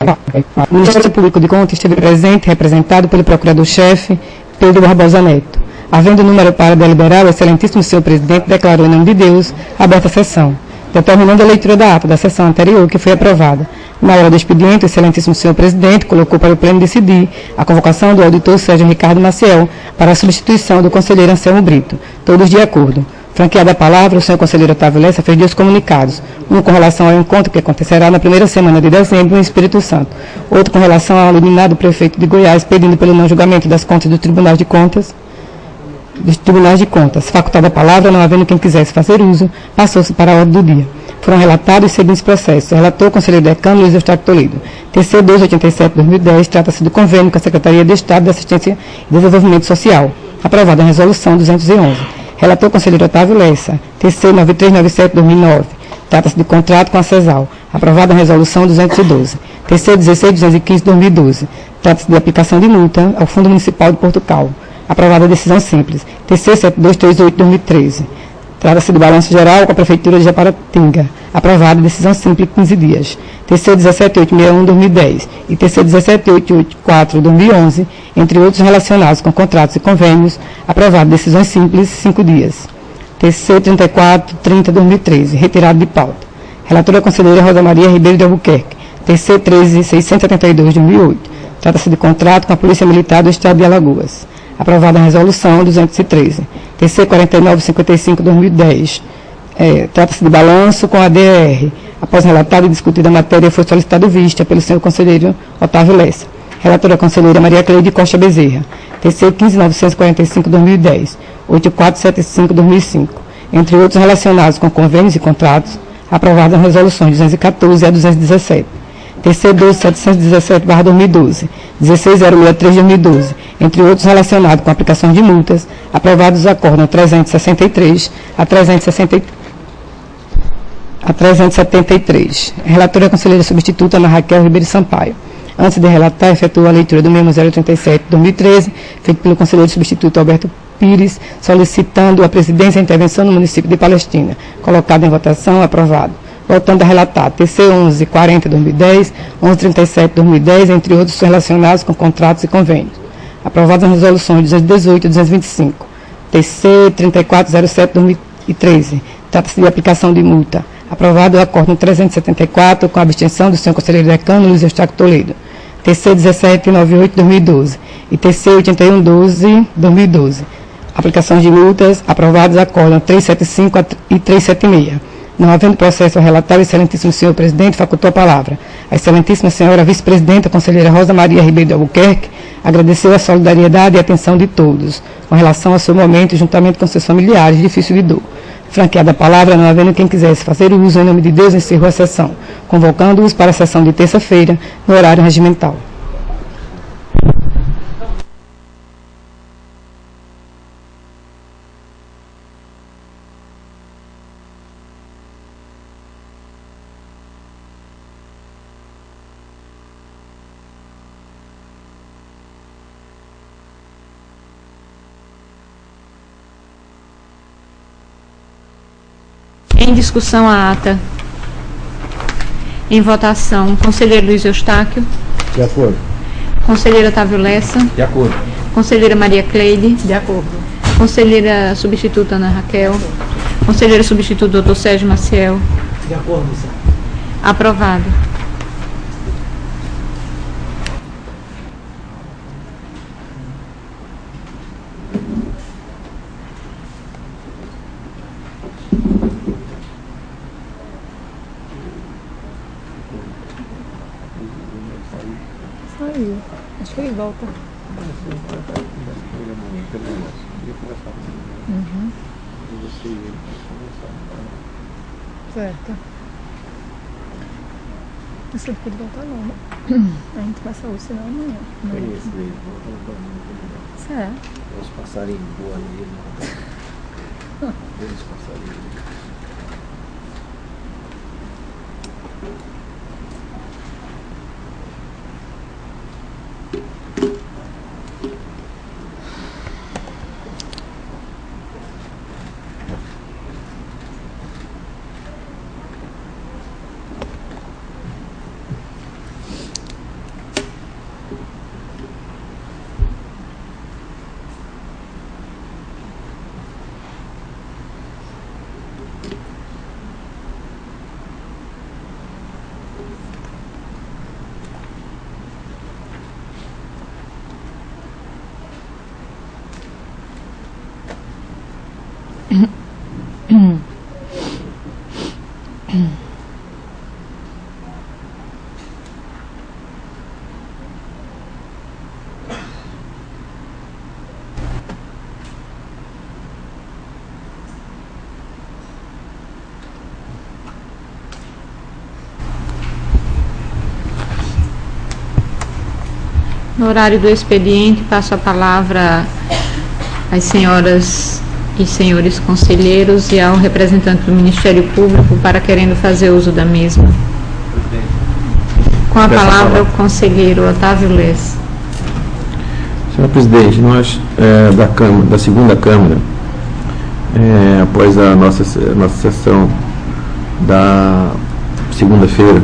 O Ministério Público de Contas esteve presente, representado pelo Procurador-Chefe Pedro Barbosa Neto. Havendo número para deliberar, o excelentíssimo senhor presidente declarou em nome de Deus aberta a sessão, determinando a leitura da ata da sessão anterior, que foi aprovada. Na hora do expediente, o excelentíssimo senhor presidente colocou para o pleno decidir a convocação do auditor Sérgio Ricardo Maciel para a substituição do conselheiro Anselmo Brito, todos de acordo. Franqueada a palavra, o senhor conselheiro Otávio Lessa fez 2 comunicados, um com relação ao encontro que acontecerá na primeira semana de dezembro em Espírito Santo, outro com relação ao eliminado prefeito de Goiás pedindo pelo não julgamento das contas do Tribunal de Contas. Facultada a palavra, não havendo quem quisesse fazer uso, passou-se para a ordem do dia. Foram relatados os seguintes processos. Relator, conselheiro decano, Luiz Eustáquio Toledo. TC 287/2010, trata-se do convênio com a Secretaria de Estado de Assistência e Desenvolvimento Social. Aprovada a resolução 211. Relator, conselheiro Otávio Lessa. TC 9397/2009. Trata-se de contrato com a CESAL. Aprovada a resolução 212. TC 16215/2012. Trata-se de aplicação de multa ao Fundo Municipal de Porto Calvo. Aprovada a decisão simples. TC 7238/2013. Trata-se do balanço geral com a Prefeitura de Japaratinga. Aprovada a decisão simples 15 dias. TC 17861/2010 e TC 17884/2011, entre outros relacionados com contratos e convênios. Aprovada decisões simples 5 dias. TC 3430/2013, retirado de pauta. Relatora conselheira Rosa Maria Ribeiro de Albuquerque. TC 13672/2008. Trata-se de contrato com a Polícia Militar do Estado de Alagoas. Aprovada a resolução 213. TC 4955/2010. Trata-se de balanço com a DR. Após relatada e discutida a matéria, foi solicitado vista pelo senhor conselheiro Otávio Lessa. Relatora conselheira Maria Cleide Costa Bezerra. TC 15945/2010. 8475/2005. Entre outros relacionados com convênios e contratos. Aprovadas as resoluções 214 a 217. TC 12717/2012, 16063/2012, entre outros relacionados com aplicação de multas, aprovados os acórdãos 363 a 373. Relatora conselheira substituta Ana Raquel Ribeiro Sampaio. Antes de relatar, efetuou a leitura do memo 037/2013, feito pelo conselheiro substituto Alberto Pires, solicitando a presidência e a intervenção no município de Palestina. Colocado em votação, aprovado. Voltando a relatar, TC 1140/2010, 1137/2010, entre outros relacionados com contratos e convênios. Aprovadas as resoluções 218 e 225. TC 3407/2013, trata-se de aplicação de multa. Aprovado o acórdão 374, com a abstenção do senhor conselheiro decano Luiz Eustáquio Toledo. TC 1798/2012 e TC 8112/2012. Aplicação de multas, aprovados acórdão 375 e 376. Não havendo processo a relatar, o excelentíssimo senhor presidente facultou a palavra. A excelentíssima senhora vice-presidenta, conselheira Rosa Maria Ribeiro de Albuquerque, agradeceu a solidariedade e a atenção de todos, com relação ao seu momento, juntamente com seus familiares, difícil de dor. Franqueada a palavra, não havendo quem quisesse fazer uso, em nome de Deus, encerrou a sessão, convocando-os para a sessão de terça-feira, no horário regimental. Em discussão a ata. Em votação, conselheiro Luiz Eustáquio. De acordo. Conselheiro Otávio Lessa. De acordo. Conselheira Maria Cleide. De acordo. Conselheira substituta Ana Raquel. Conselheiro substituto doutor Sérgio Maciel. De acordo, senhor. Aprovado. Saiu. Acho que ele volta. Uhum. Certo. Esse ele pode voltar não, né? A gente passa hoje, senão amanhã. Conheço ele. Certo. Os passarinhos voam nele. Eles passarinhos. No horário do expediente, passo a palavra às senhoras e senhores conselheiros e ao representante do Ministério Público para querendo fazer uso da mesma. Com a palavra o conselheiro Otávio Lessa. Senhor presidente, nós da segunda Câmara, após a nossa sessão da segunda-feira,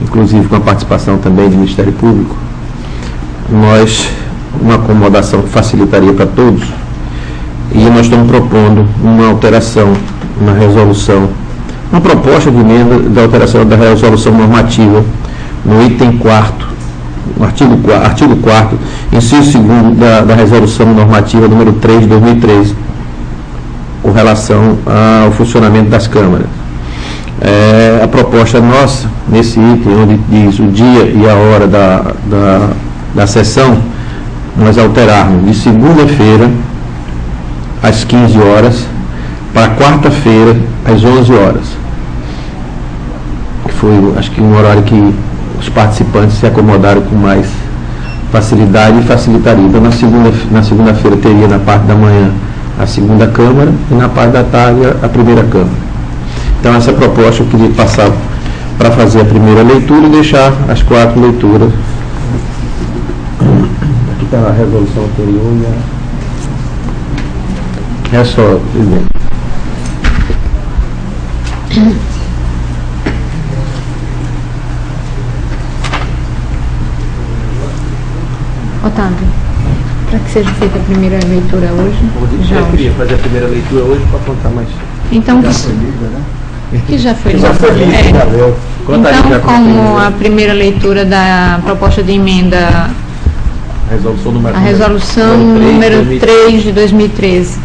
inclusive com a participação também do Ministério Público, uma acomodação que facilitaria para todos, e nós estamos propondo uma alteração na resolução, uma proposta de emenda da alteração da resolução normativa no item 4º, no artigo 4º, inciso 2º da resolução normativa número 3 de 2013, com relação ao funcionamento das câmaras. A proposta nossa, nesse item, onde diz o dia e a hora da sessão, nós alterarmos de segunda-feira às 15 horas para quarta-feira às 11 horas. Que foi, acho que, um horário que os participantes se acomodaram com mais facilidade e facilitaria. Então, na segunda-feira teria na parte da manhã a segunda Câmara e na parte da tarde a primeira Câmara. Então, essa proposta eu queria passar para fazer a primeira leitura e deixar as 4 leituras. Aqui está a resolução anterior e é só, presidente. Otávio, para que seja feita a primeira leitura hoje? Eu queria fazer a primeira leitura hoje para contar mais. Então, que já foi lido. Então, como a primeira leitura da proposta de emenda, a resolução número 3 de 2013.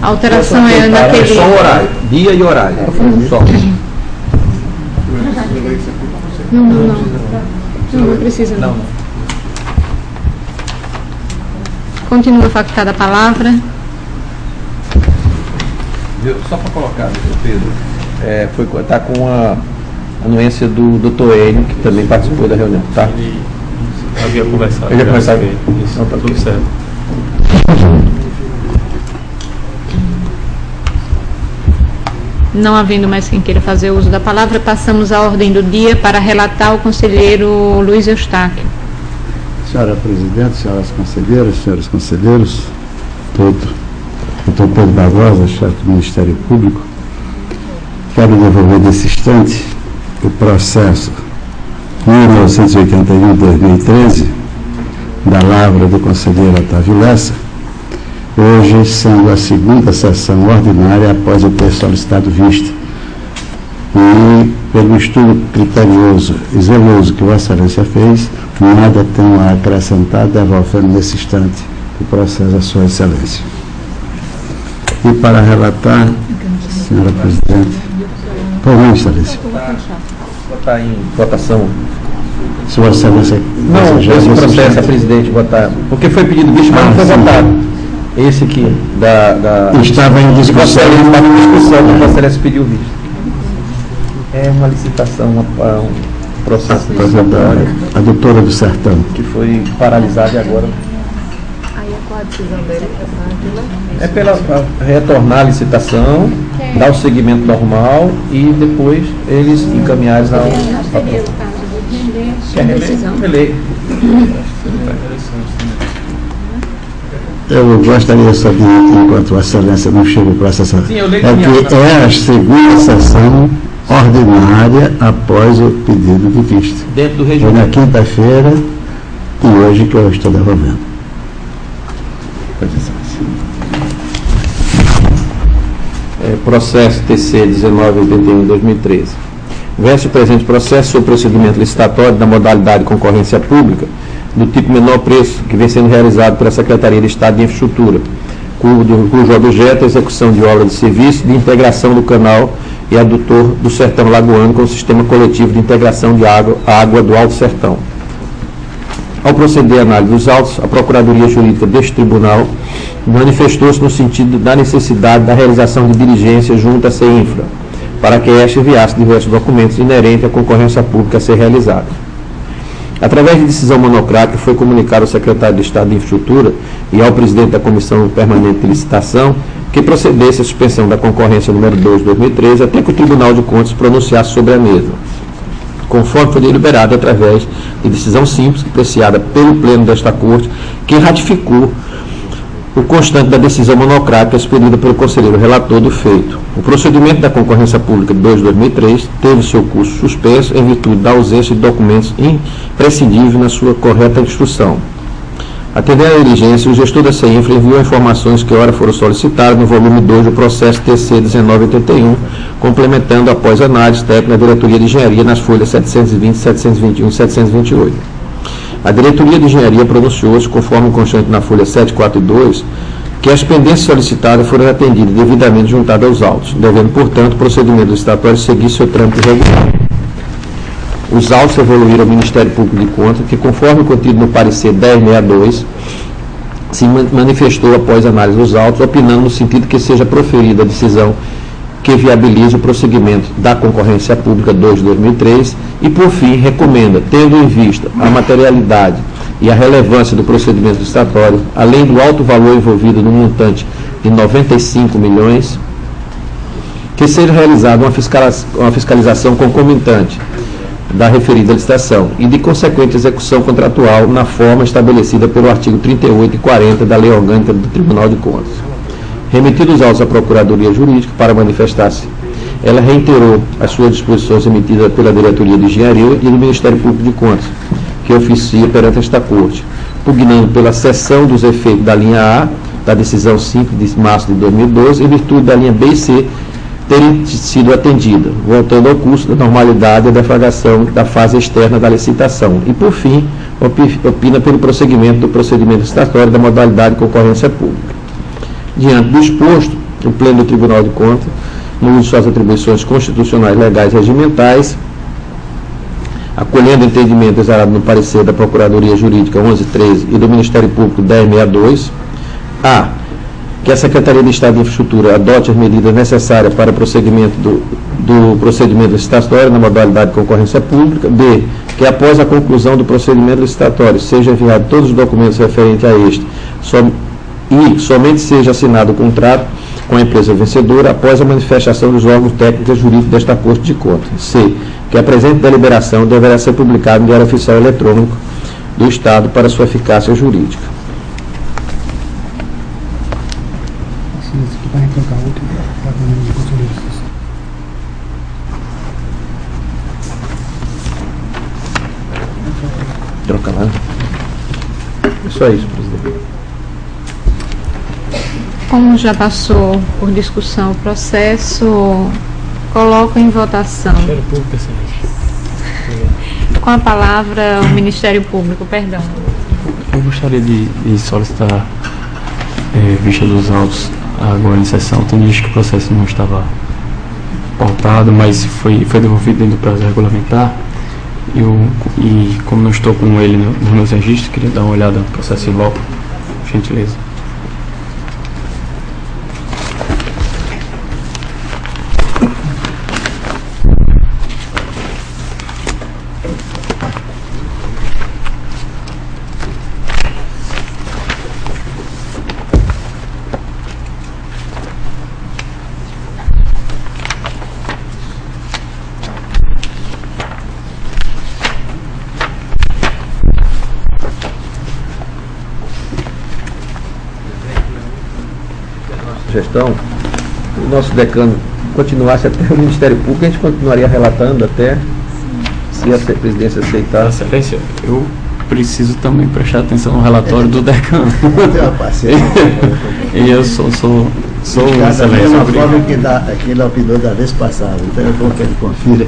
A alteração é naquele... Só horário, dia e horário. Só. Não precisa. Não. Continua factada a palavra. Só para colocar, Pedro, está com a anuência do Dr. Hélio, que também participou da reunião, tá? Ele havia conversado. Ele já conversado? Isso, então, tá tudo certo. Não havendo mais quem queira fazer uso da palavra, passamos à ordem do dia para relatar o conselheiro Luiz Eustáquio. Senhora Presidente, senhoras conselheiras, senhores conselheiros, doutor Pedro Barbosa, chefe do Ministério Público, quero devolver nesse instante o processo 1981-2013 da lavra do conselheiro Otávio Lessa, hoje sendo a segunda sessão ordinária após eu ter solicitado vista. E, pelo estudo criterioso e zeloso que Vossa Excelência fez, nada tenho a acrescentar, devolvendo nesse instante o processo à Sua Excelência. E para relatar, senhora Presidente, por mim, Excelência. Botar em votação. Se Vossa Excelência... Não, esse processo, a presidente, botar. Porque foi pedido vista, mas não foi votado. Esse aqui, estava em discussão. Estava em discussão, que Vossa Excelência pediu vista. É uma licitação, um processo a doutora do Sertão, que foi paralisado e agora... Aí qual a decisão dele? É pela retornar a licitação, dar o segmento normal e depois eles encaminharem ao... Seria o caso de render Quer reler? eu gostaria só de, enquanto Vossa Excelência não chega o processo, Sim, eu leio que é a segunda sessão ordinária após o pedido de vista. Dentro do Foi regime. na quinta-feira e hoje que eu estou devolvendo. Processo TC 1981-2013. Verso o presente processo sobre procedimento licitatório da modalidade concorrência pública do tipo menor preço que vem sendo realizado pela Secretaria de Estado de Infraestrutura, cujo objeto é a execução de obra de serviço de integração do canal e adutor do Sertão Lagoano com o sistema coletivo de integração de água do Alto Sertão. Ao proceder à análise dos autos, a Procuradoria Jurídica deste Tribunal manifestou-se no sentido da necessidade da realização de diligência junto à CEINFRA, para que esta enviasse diversos documentos inerentes à concorrência pública a ser realizada. Através de decisão monocrática, foi comunicado ao secretário de Estado de Infraestrutura e ao presidente da Comissão Permanente de Licitação que procedesse à suspensão da concorrência número 2 de 2013 até que o Tribunal de Contas pronunciasse sobre a mesma, conforme foi deliberado através de decisão simples, apreciada pelo Pleno desta Corte, que ratificou o constante da decisão monocrática expedida pelo conselheiro relator do feito. O procedimento da concorrência pública 2 de 2003 teve seu curso suspenso em virtude da ausência de documentos imprescindíveis na sua correta instrução. Atendendo à diligência, o gestor da CEINFRA enviou informações que ora foram solicitadas no volume 2 do processo TC 1981, complementando após análise técnica da Diretoria de Engenharia nas folhas 720, 721 e 728. A Diretoria de Engenharia pronunciou-se, conforme constante na folha 742, que as pendências solicitadas foram atendidas e devidamente juntadas aos autos, devendo, portanto, o procedimento licitatório seguir seu trâmite regular. Os autos evoluíram ao Ministério Público de Contas, que, conforme contido no parecer 1062, se manifestou após análise dos autos, opinando no sentido que seja proferida a decisão que viabilize o prosseguimento da concorrência pública 2 de 2003 e, por fim, recomenda, tendo em vista a materialidade e a relevância do procedimento licitatório, além do alto valor envolvido no montante de 95 milhões, que seja realizada uma fiscalização concomitante da referida licitação e de consequente execução contratual na forma estabelecida pelo artigo 38 e 40 da Lei Orgânica do Tribunal de Contas. Remetidos os autos à Procuradoria Jurídica para manifestar-se, ela reiterou as suas disposições emitidas pela Diretoria de Engenharia e do Ministério Público de Contas, que oficia perante esta Corte, pugnando pela cessão dos efeitos da linha A, da decisão 5 de março de 2012, em virtude da linha B e C terem sido atendida, voltando ao curso da normalidade e da deflagração da fase externa da licitação. E, por fim, opina pelo prosseguimento do procedimento licitatório da modalidade de concorrência pública. Diante do exposto, o Pleno do Tribunal de Contas, no uso de suas atribuições constitucionais, legais e regimentais, acolhendo o entendimento exarado no parecer da Procuradoria Jurídica 1113 e do Ministério Público 1062, a. que a Secretaria de Estado de Infraestrutura adote as medidas necessárias para o prosseguimento do procedimento licitatório na modalidade de concorrência pública. B. que após a conclusão do procedimento licitatório seja enviado todos os documentos referentes a este e somente seja assinado o contrato com a empresa vencedora após a manifestação dos órgãos técnicos e jurídicos desta Corte de Contas. C. que a presente deliberação deverá ser publicada no Diário Oficial Eletrônico do Estado para sua eficácia jurídica. Troca lá. É só isso, presidente. Como já passou por discussão o processo, coloco em votação. Ministério Público, excelência. Com a palavra o Ministério Público, perdão. Eu gostaria de solicitar vista dos autos agora em sessão. Tem dias que o processo não estava pautado, mas foi devolvido dentro do prazo regulamentar. E como não estou com ele nos meus registros, queria dar uma olhada no processo em volta, por gentileza. Gestão, o nosso decano continuasse até o Ministério Público, a gente continuaria relatando até se a presidência aceitar. Excelência, eu preciso também prestar atenção no relatório do decano. Tenha paciência. E eu sou Da excelência. mesma forma que ele opinou da vez passada, então é bom que ele confira.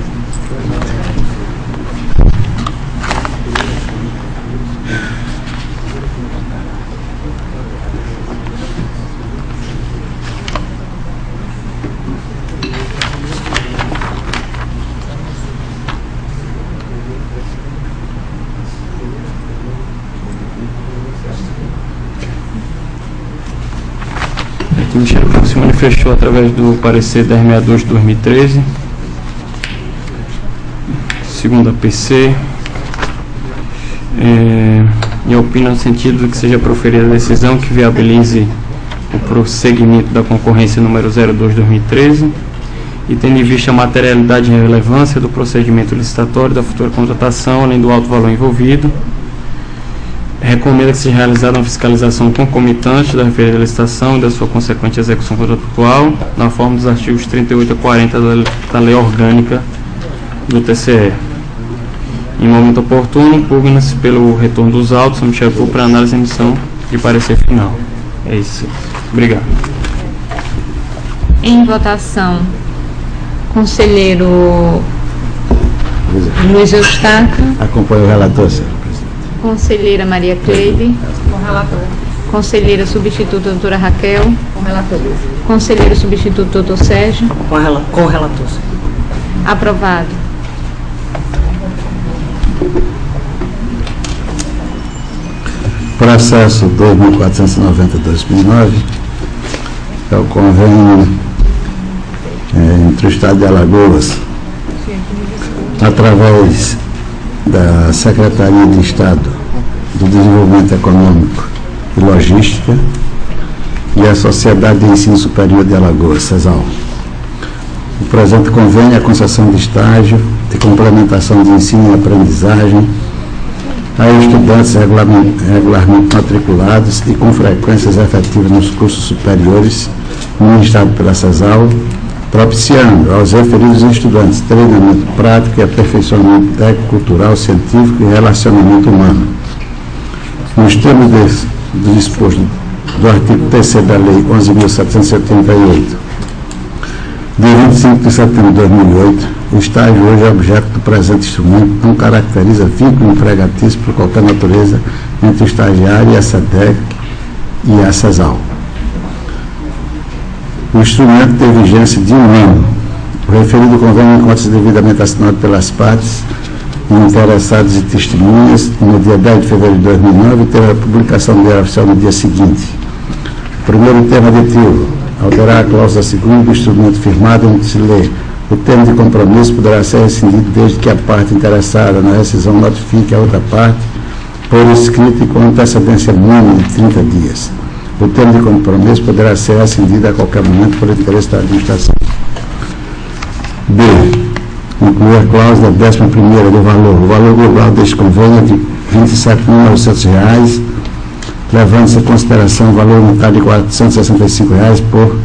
se manifestou através do parecer 1062 de 2013, segundo a PC, e opina no sentido de que seja proferida a decisão que viabilize o prosseguimento da concorrência número 02/2013 e tendo em vista a materialidade e relevância do procedimento licitatório da futura contratação, além do alto valor envolvido, recomenda que seja realizada uma fiscalização concomitante da referida licitação e da sua consequente execução contratual, na forma dos artigos 38 a 40 da Lei Orgânica do TCE. Em momento oportuno, impugna-se pelo retorno dos autos ao Ministério Público para análise e emissão de parecer final. É isso. Obrigado. Em votação, conselheiro Luiz Eustáquio. Acompanho o relator, senhor presidente. Conselheira Maria Cleide. Com relator. Conselheira substituta doutora Raquel. Com relator. Conselheiro substituto doutor Sérgio. Com relator. Aprovado. Processo 2490/2009 é o convênio entre o Estado de Alagoas, através da Secretaria de Estado do Desenvolvimento Econômico e Logística e a Sociedade de Ensino Superior de Alagoas, CESAL. O presente convênio é a concessão de estágio de complementação de ensino e aprendizagem a estudantes regularmente matriculados e com frequências efetivas nos cursos superiores ministrado pela CESAL, propiciando aos referidos estudantes treinamento prático e aperfeiçoamento técnico, cultural, científico e relacionamento humano. Nos termos do disposto do artigo 3º da Lei 11.778, de 25 de setembro de 2008, o estágio hoje é objeto do presente instrumento, não caracteriza vínculo empregatício por qualquer natureza entre o estagiário e a SEDEC e a CESAL. O instrumento tem vigência de 1 ano. O referido convênio encontra-se devidamente assinado pelas partes interessados e testemunhas no dia 10 de fevereiro de 2009 e teve a publicação do Diário Oficial no dia seguinte. O primeiro termo aditivo: alterar a cláusula segunda do instrumento firmado, onde se lê: o termo de compromisso poderá ser rescindido desde que a parte interessada na rescisão notifique a outra parte por escrito e com antecedência mínima de 30 dias. O termo de compromisso poderá ser rescindido a qualquer momento por interesse da administração. B. Incluir a cláusula 11ª do valor. O valor global deste convênio é de R$ 27.900, levando-se em consideração o valor unitário de R$ 465 por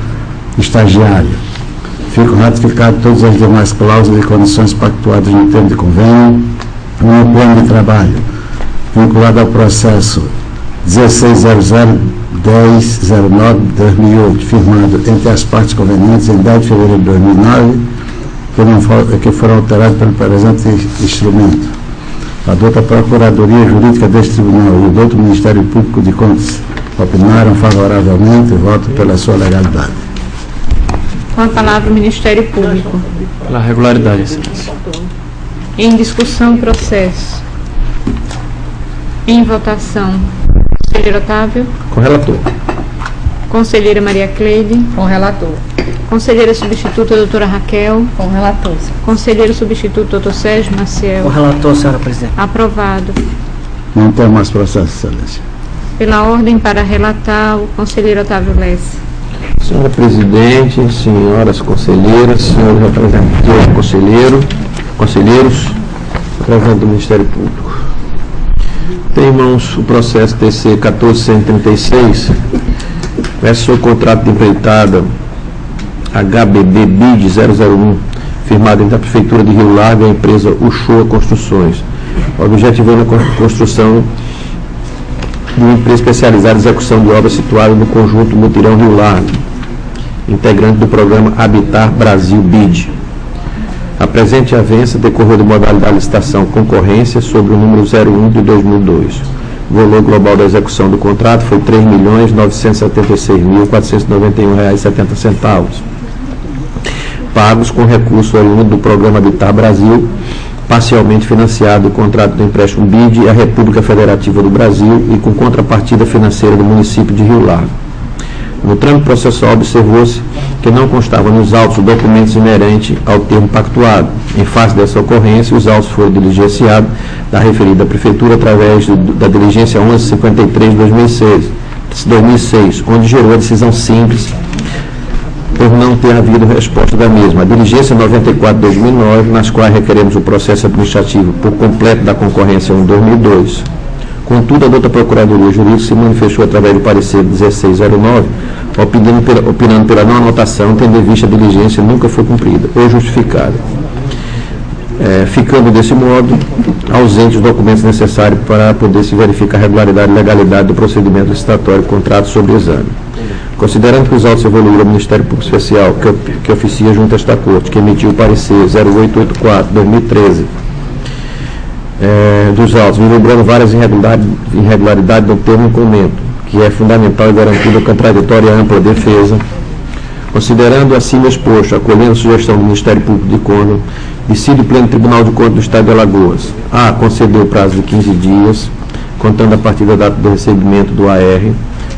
estagiário. Ficam ratificadas todas as demais cláusulas e condições pactuadas no termo de convênio, no plano de trabalho, vinculado ao processo 1600-1009-2008, firmado entre as partes convenientes em 10 de fevereiro de 2009, que foram alterados pelo presente instrumento. A douta Procuradoria Jurídica deste Tribunal e o douto Ministério Público de Contas opinaram favoravelmente e voto pela sua legalidade. Com a palavra o Ministério Público. Pela regularidade, excelência. Em discussão, processo. Em votação, conselheiro Otávio. Com relator. Conselheira Maria Cleide. Com relator. Conselheira substituta doutora Raquel. Com relator. Conselheiro substituto doutor Sérgio Maciel. Com relator, senhora presidente. Aprovado. Não tem mais processo, excelência. Pela ordem para relatar, o conselheiro Otávio Lessa. Senhora presidente, senhoras conselheiras, senhores representantes conselheiros, representante do Ministério Público. Tem em mãos o processo TC 1436, verso o contrato de empreitada HBB BID 001, firmado entre a Prefeitura de Rio Largo e a empresa Uchoa Construções, objetivando a construção de uma empresa especializada em execução de obras situada no conjunto Mutirão Rio Largo, integrante do programa Habitar Brasil BID. A presente avença decorreu de modalidade de licitação concorrência sobre o número 01 de 2002. O valor global da execução do contrato foi R$ 3.976.491,70, pagos com recurso oriundo do programa Habitar Brasil, parcialmente financiado o contrato do empréstimo BID à República Federativa do Brasil e com contrapartida financeira do município de Rio Largo. No trâmite processual, observou-se que não constavam nos autos documentos inerentes ao termo pactuado. Em face dessa ocorrência, os autos foram diligenciados da referida Prefeitura através da diligência 1153 de 2006, onde gerou a decisão simples por não ter havido resposta da mesma. A diligência 94 de 2009, nas quais requeremos o processo administrativo por completo da concorrência 1 de 2002. Contudo, a douta Procuradoria Jurídica se manifestou através do parecer 1609, opinando pela não anotação, tendo em vista a diligência nunca foi cumprida ou justificada, ficando desse modo ausentes os documentos necessários para poder se verificar a regularidade e legalidade do procedimento licitatório contrato sobre exame. Considerando que os autos evoluíram ao Ministério Público Especial, que oficia junto a esta Corte, que emitiu o parecer 0884/2013, dos autos, vislumbrando várias irregularidades no termo em comento, que é fundamental e garantido a contraditória e ampla defesa. Considerando acima exposto, acolhendo a sugestão do Ministério Público de Contas, decide o Pleno Tribunal de Contas do Estado de Alagoas: A. Concedeu o prazo de 15 dias, contando a partir da data do recebimento do AR,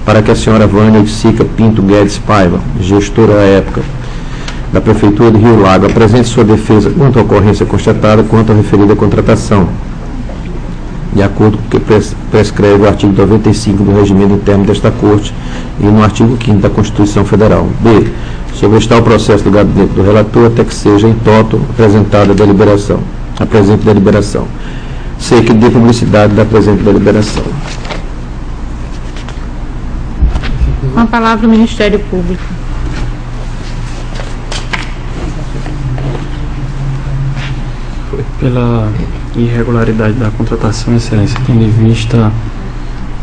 para que a senhora Vânia Sica Pinto Guedes Paiva, gestora à época da Prefeitura de Rio Lago, apresente sua defesa quanto à ocorrência constatada quanto à referida contratação, de acordo com o que prescreve o artigo 95 do regimento interno desta Corte e no artigo 5º da Constituição Federal. B. Sobrestar o processo do gabinete do relator até que seja em toto apresentada a presente deliberação. C. Que dê publicidade da presente deliberação. Com a palavra o Ministério Público. Pela irregularidade da contratação, Excelência, tendo em vista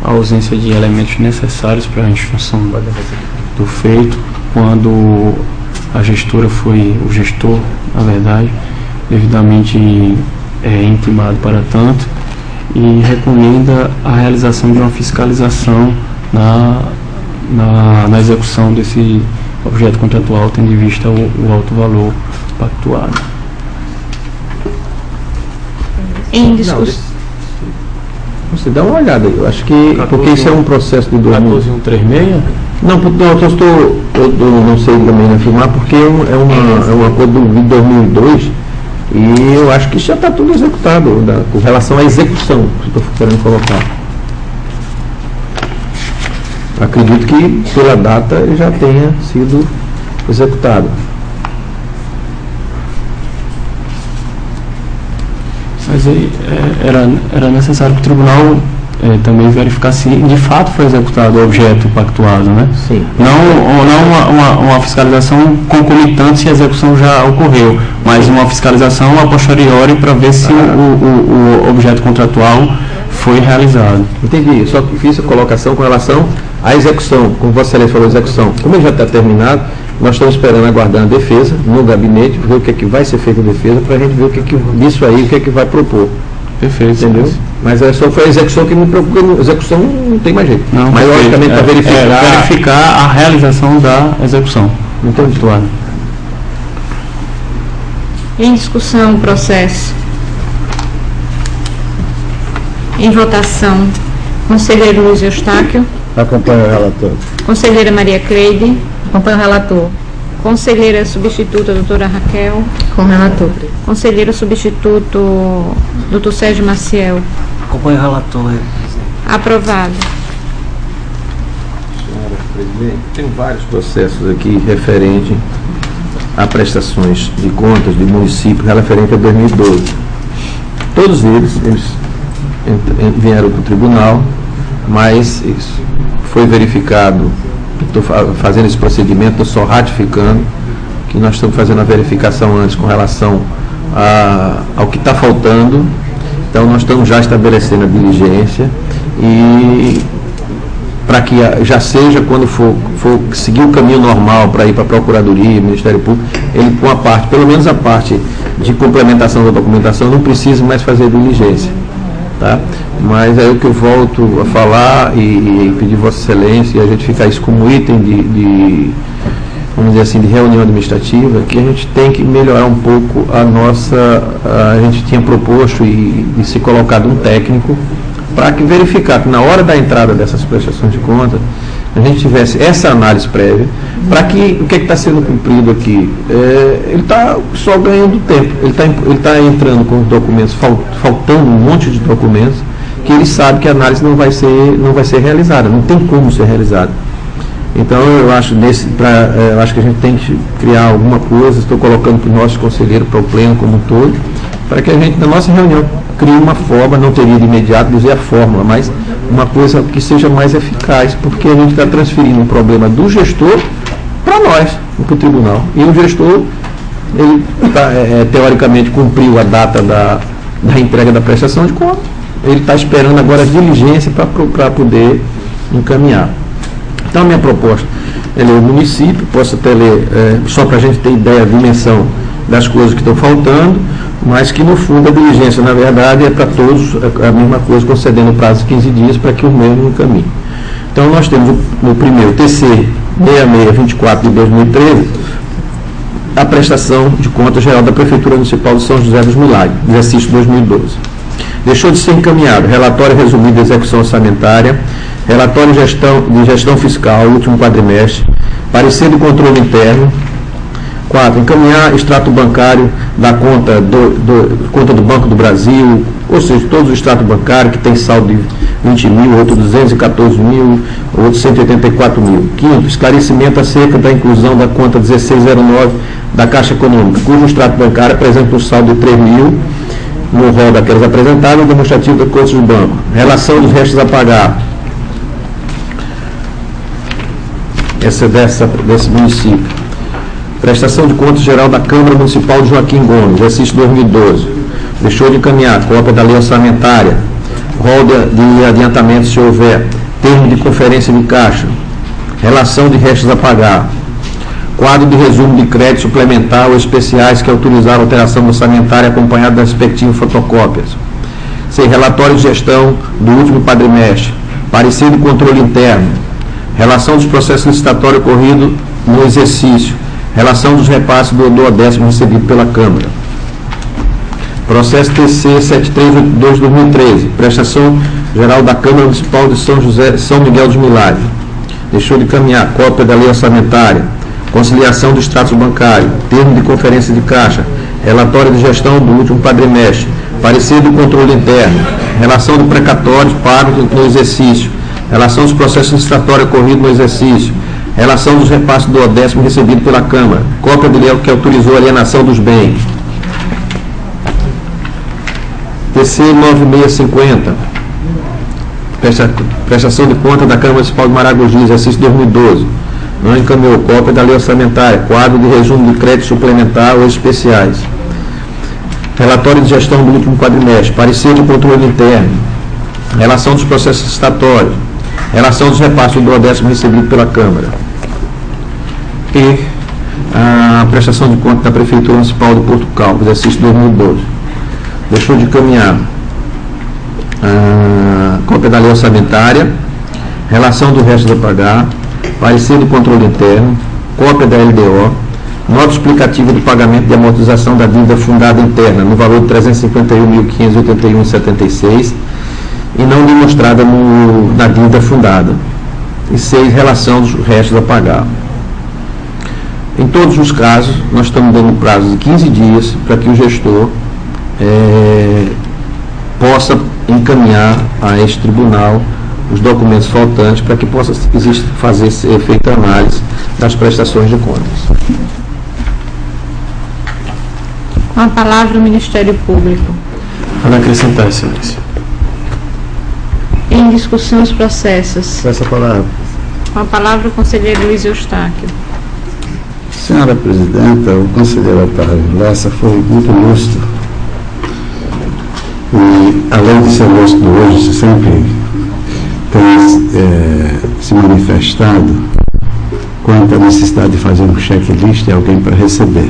a ausência de elementos necessários para a instrução do feito, quando a gestora foi, o gestor, na verdade, devidamente intimado para tanto, e recomenda a realização de uma fiscalização na execução desse objeto contratual, tendo em vista o alto valor pactuado. Em discussão. Você dá uma olhada aí, eu acho que, porque isso é um processo de 14136? Não, eu não sei também afirmar, porque é um acordo de 2002 e eu acho que já está tudo executado, com relação à execução que eu estou querendo colocar. Acredito que pela data ele já tenha sido executado. Mas aí era necessário que o tribunal também verificar se de fato foi executado o objeto pactuado, né? Sim. Não uma fiscalização concomitante se a execução já ocorreu, mas uma fiscalização a posteriori para ver se o objeto contratual foi realizado. Entendi, só que fiz a colocação com relação à execução, como Vossa Excelência falou, execução. Como ele já está terminado, nós estamos esperando, aguardando a defesa no gabinete, ver o que é que vai ser feito a defesa, para a gente ver o que é que disso aí, o que é que vai propor. Perfeito. Entendeu? Mas só foi a execução que me preocupa, a execução não tem mais jeito. Não, mas logicamente para verificar a realização da execução. Muito habituado. Em discussão, o processo. Em votação, conselheiro Luiz Eustáquio. Acompanho o relator. Conselheira Maria Cleide. Acompanho o relator. Conselheira substituta, doutora Raquel. Com o relator. Conselheiro substituto, doutor Sérgio Maciel. Acompanho o relator. Aprovado. Senhora presidente, tem vários processos aqui referentes a prestações de contas de município referente a 2012. Todos eles vieram para o tribunal, mas isso foi verificado. Estou fazendo esse procedimento, estou só ratificando que nós estamos fazendo a verificação antes com relação ao que está faltando. Então nós estamos já estabelecendo a diligência e para que já seja, quando for seguir o caminho normal para ir para a Procuradoria, Ministério Público, ele com a parte, pelo menos a parte de complementação da documentação, não precisa mais fazer diligência. Tá? Mas é o que eu volto a falar e pedir Vossa Excelência e a gente ficar isso como item vamos dizer assim, de reunião administrativa, que a gente tem que melhorar um pouco a gente tinha proposto e se colocado um técnico para que verificar que na hora da entrada dessas prestações de conta, a gente tivesse essa análise prévia, para que o que está sendo cumprido aqui? Ele está só ganhando tempo, ele está entrando com os documentos, faltando um monte de documentos, que ele sabe que a análise não vai ser realizada, não tem como ser realizada. Então, eu acho que a gente tem que criar alguma coisa, estou colocando para o nosso conselheiro, para o pleno como um todo, para que a gente, na nossa reunião, crie uma forma, não teria de imediato dizer a fórmula, mas uma coisa que seja mais eficaz, porque a gente está transferindo um problema do gestor para nós, para o tribunal. E o gestor, ele teoricamente cumpriu a data da entrega da prestação de contas, ele está esperando agora a diligência para poder encaminhar. Então, a minha proposta é ler o município, posso até ler, só para a gente ter ideia, a dimensão das coisas que estão faltando, mas que, no fundo, a diligência, na verdade, é para todos a mesma coisa, concedendo o prazo de 15 dias para que o mesmo encaminhe. Então, nós temos no primeiro TC 6624 de 2013, a prestação de contas geral da Prefeitura Municipal de São José dos Milagres, exercício 2012. Deixou de ser encaminhado relatório resumido de execução orçamentária, relatório de gestão fiscal, último quadrimestre, parecer do controle interno. 4. Encaminhar extrato bancário da conta do Banco do Brasil, ou seja, todos os extratos bancários que tem saldo de 20 mil, outro 214 mil, outro 184 mil. 5. Esclarecimento acerca da inclusão da conta 1609 da Caixa Econômica, cujo extrato bancário apresenta um saldo de 3 mil no rol daquelas apresentadas, demonstrativo da contas do banco. Relação dos restos a pagar. Essa é desse município. Prestação de contas geral da Câmara Municipal de Joaquim Gomes, exercício 2012. Deixou de encaminhar cópia da lei orçamentária, rol de adiantamento se houver, termo de conferência de caixa, relação de restos a pagar, quadro de resumo de crédito suplementar ou especiais que autorizaram a alteração orçamentária acompanhado das respectivas fotocópias. 6. Relatório de gestão do último quadrimestre, parecer do controle interno, relação dos processos licitatórios ocorridos no exercício, relação dos repasses do 10º recebido pela Câmara. Processo TC 7382/2013, prestação geral da Câmara Municipal de São Miguel dos Milagres. Deixou de encaminhar cópia da lei orçamentária, conciliação do extrato bancário, termo de conferência de caixa, relatório de gestão do último quadrimestre, parecer do controle interno, relação do precatório pago no exercício, relação dos processos licitatórios ocorridos no exercício, relação dos repasses do 10º recebido pela Câmara, cópia de lei que autorizou a alienação dos bens. TC 9650, prestação de conta da Câmara Municipal de Maragogi, exercício 2012. Não encaminhou cópia da lei orçamentária, quadro de resumo de crédito suplementar ou especiais. Relatório de gestão do último quadrimestre, parecer do controle interno, relação dos processos licitatórios, relação dos repasses do 10º recebido pela Câmara. E a prestação de conta da Prefeitura Municipal de Porto Calvo, exercício 2012. Deixou de encaminhar a cópia da lei orçamentária, relação do resto a pagar, parecer do controle interno, cópia da LDO, nota explicativa do pagamento de amortização da dívida fundada interna no valor de R$ 351.581,76 e não demonstrada na dívida fundada. E 6. Relação dos restos a pagar. Em todos os casos, nós estamos dando um prazo de 15 dias para que o gestor possa encaminhar a este tribunal os documentos faltantes para que possa ser feita a análise das prestações de contas. Com a palavra o Ministério Público. Para acrescentar, Excelência. Em discussão os processos. Essa palavra. Com a palavra o conselheiro Luiz Eustáquio. Senhora Presidenta, o conselheiro Otávio Lessa foi muito lúcido. E, além de ser lúcido hoje, sempre tem se manifestado quanto à necessidade de fazer um checklist de alguém para receber.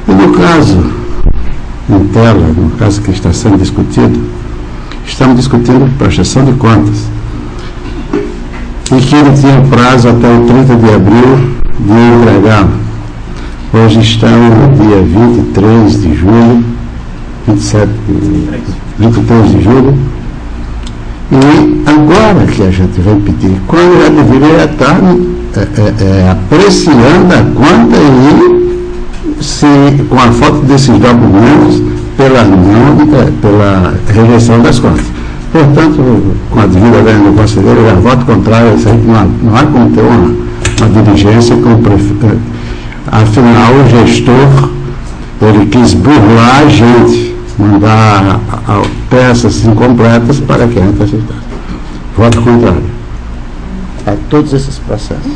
E no caso, em tela, no caso que está sendo discutido, estamos discutindo prestação de contas. E que ele tinha prazo até o 30 de abril de entregar. Hoje estamos no dia 23 de julho, 23 de julho, E agora que a gente vai pedir, quando já deveria estar apreciando a conta e se, com a falta desses documentos, pela rejeição das contas. Portanto, com a devida ordem do conselheiro, eu já voto contrário, isso aí não há como ter uma diligência com o prefeito. Afinal, o gestor, ele quis burlar a gente, mandar peças incompletas para que a gente aceitasse. Voto contrário a todos esses processos.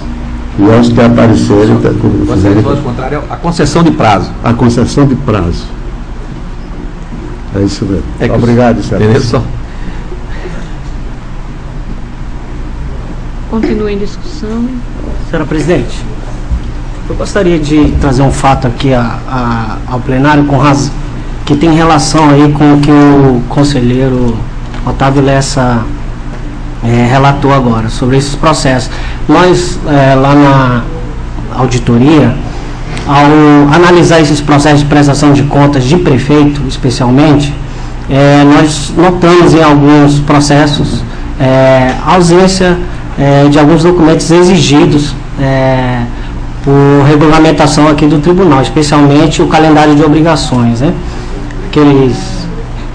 E aos que apareceram... Voto contrário à concessão de prazo. A concessão de prazo. É isso mesmo. Obrigado, Sérgio. Continua em discussão. Senhora presidente, eu gostaria de trazer um fato aqui ao plenário com razão, que tem relação aí com o que o conselheiro Otávio Lessa relatou agora, sobre esses processos. Nós, lá na auditoria, ao analisar esses processos de prestação de contas de prefeito, especialmente, nós notamos em alguns processos a ausência de alguns documentos exigidos por regulamentação aqui do tribunal, especialmente o calendário de obrigações, né?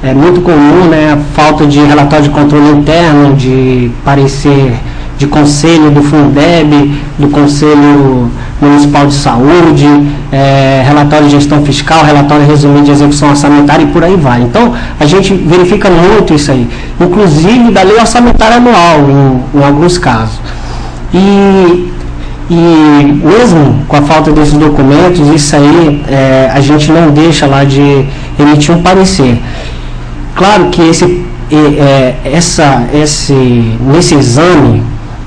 É muito comum, né, a falta de relatório de controle interno, de parecer de conselho do Fundeb, do Conselho Municipal de Saúde, relatório de gestão fiscal, relatório resumido de execução orçamentária e por aí vai. Então, a gente verifica muito isso aí, inclusive da lei orçamentária anual, em alguns casos. E mesmo com a falta desses documentos, isso aí a gente não deixa lá de emitir um parecer. Claro que nesse exame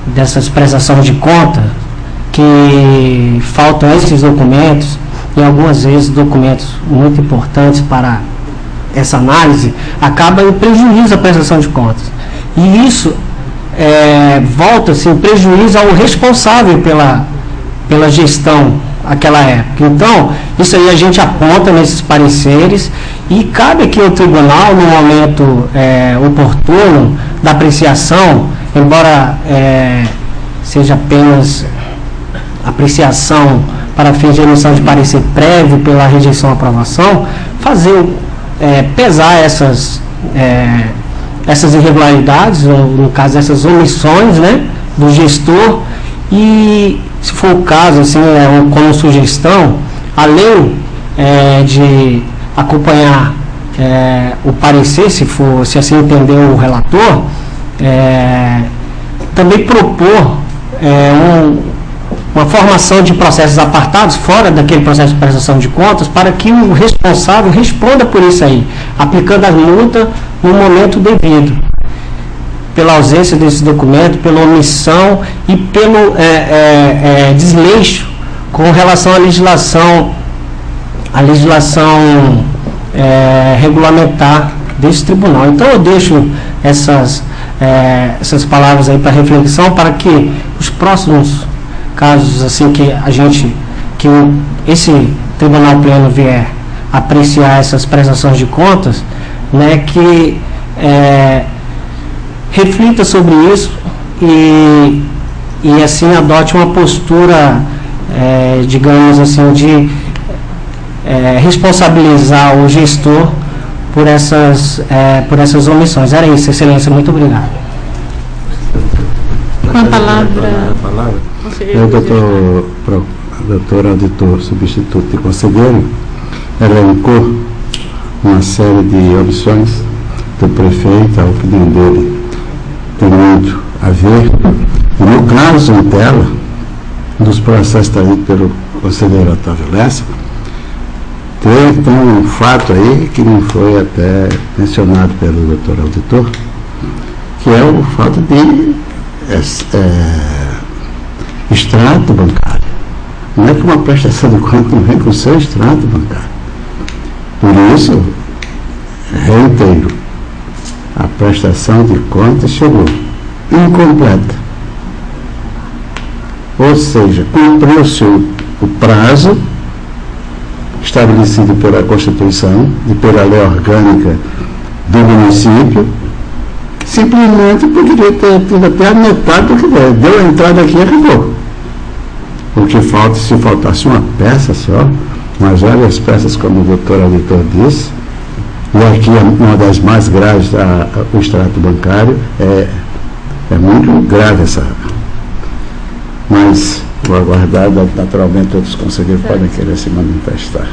dessas prestações de conta, que faltam esses documentos, e algumas vezes documentos muito importantes para essa análise, acaba em prejuízo à prestação de contas. E isso volta-se em prejuízo ao responsável pela gestão naquela época. Então, isso aí a gente aponta nesses pareceres e cabe aqui ao tribunal, no momento oportuno da apreciação, embora seja apenas apreciação para fins de emissão de parecer prévio pela rejeição ou aprovação, pesar essas irregularidades, no caso essas omissões, né, do gestor, e se for o caso, assim, como sugestão, além de acompanhar o parecer, se assim entender o relator, também propor uma formação de processos apartados, fora daquele processo de prestação de contas, para que o responsável responda por isso aí, aplicando a multa no momento devido, pela ausência desse documento, pela omissão e pelo desleixo com relação à legislação regulamentar desse tribunal. Então eu deixo essas palavras aí para reflexão, para que os próximos casos assim que esse tribunal pleno vier apreciar essas prestações de contas, né, que reflita sobre isso e assim adote uma postura, digamos assim, de responsabilizar o gestor por essas omissões. Era isso, Excelência. Muito obrigado. Com a palavra. O doutor auditor substituto de conselheiro elencou uma série de opções do prefeito, a opinião dele tem muito a ver. E no caso em tela, dos processos trazidos pelo conselheiro Otávio Lessa, tem um fato aí que não foi até mencionado pelo doutor auditor, que é o fato de extrato bancário. Não é que uma prestação de conta não vem com o seu extrato bancário. Por isso, reitero, a prestação de contas chegou incompleta. Ou seja, cumpriu-se o prazo estabelecido pela Constituição e pela lei orgânica do município, simplesmente poderia ter tido até a metade do que der. Deu a entrada aqui e acabou. O que falta, se faltasse uma peça só, mas várias peças, como o doutor auditor disse, e aqui é uma das mais graves, o extrato bancário, é muito grave essa. Mas vou aguardar, naturalmente outros conselheiros podem querer se manifestar.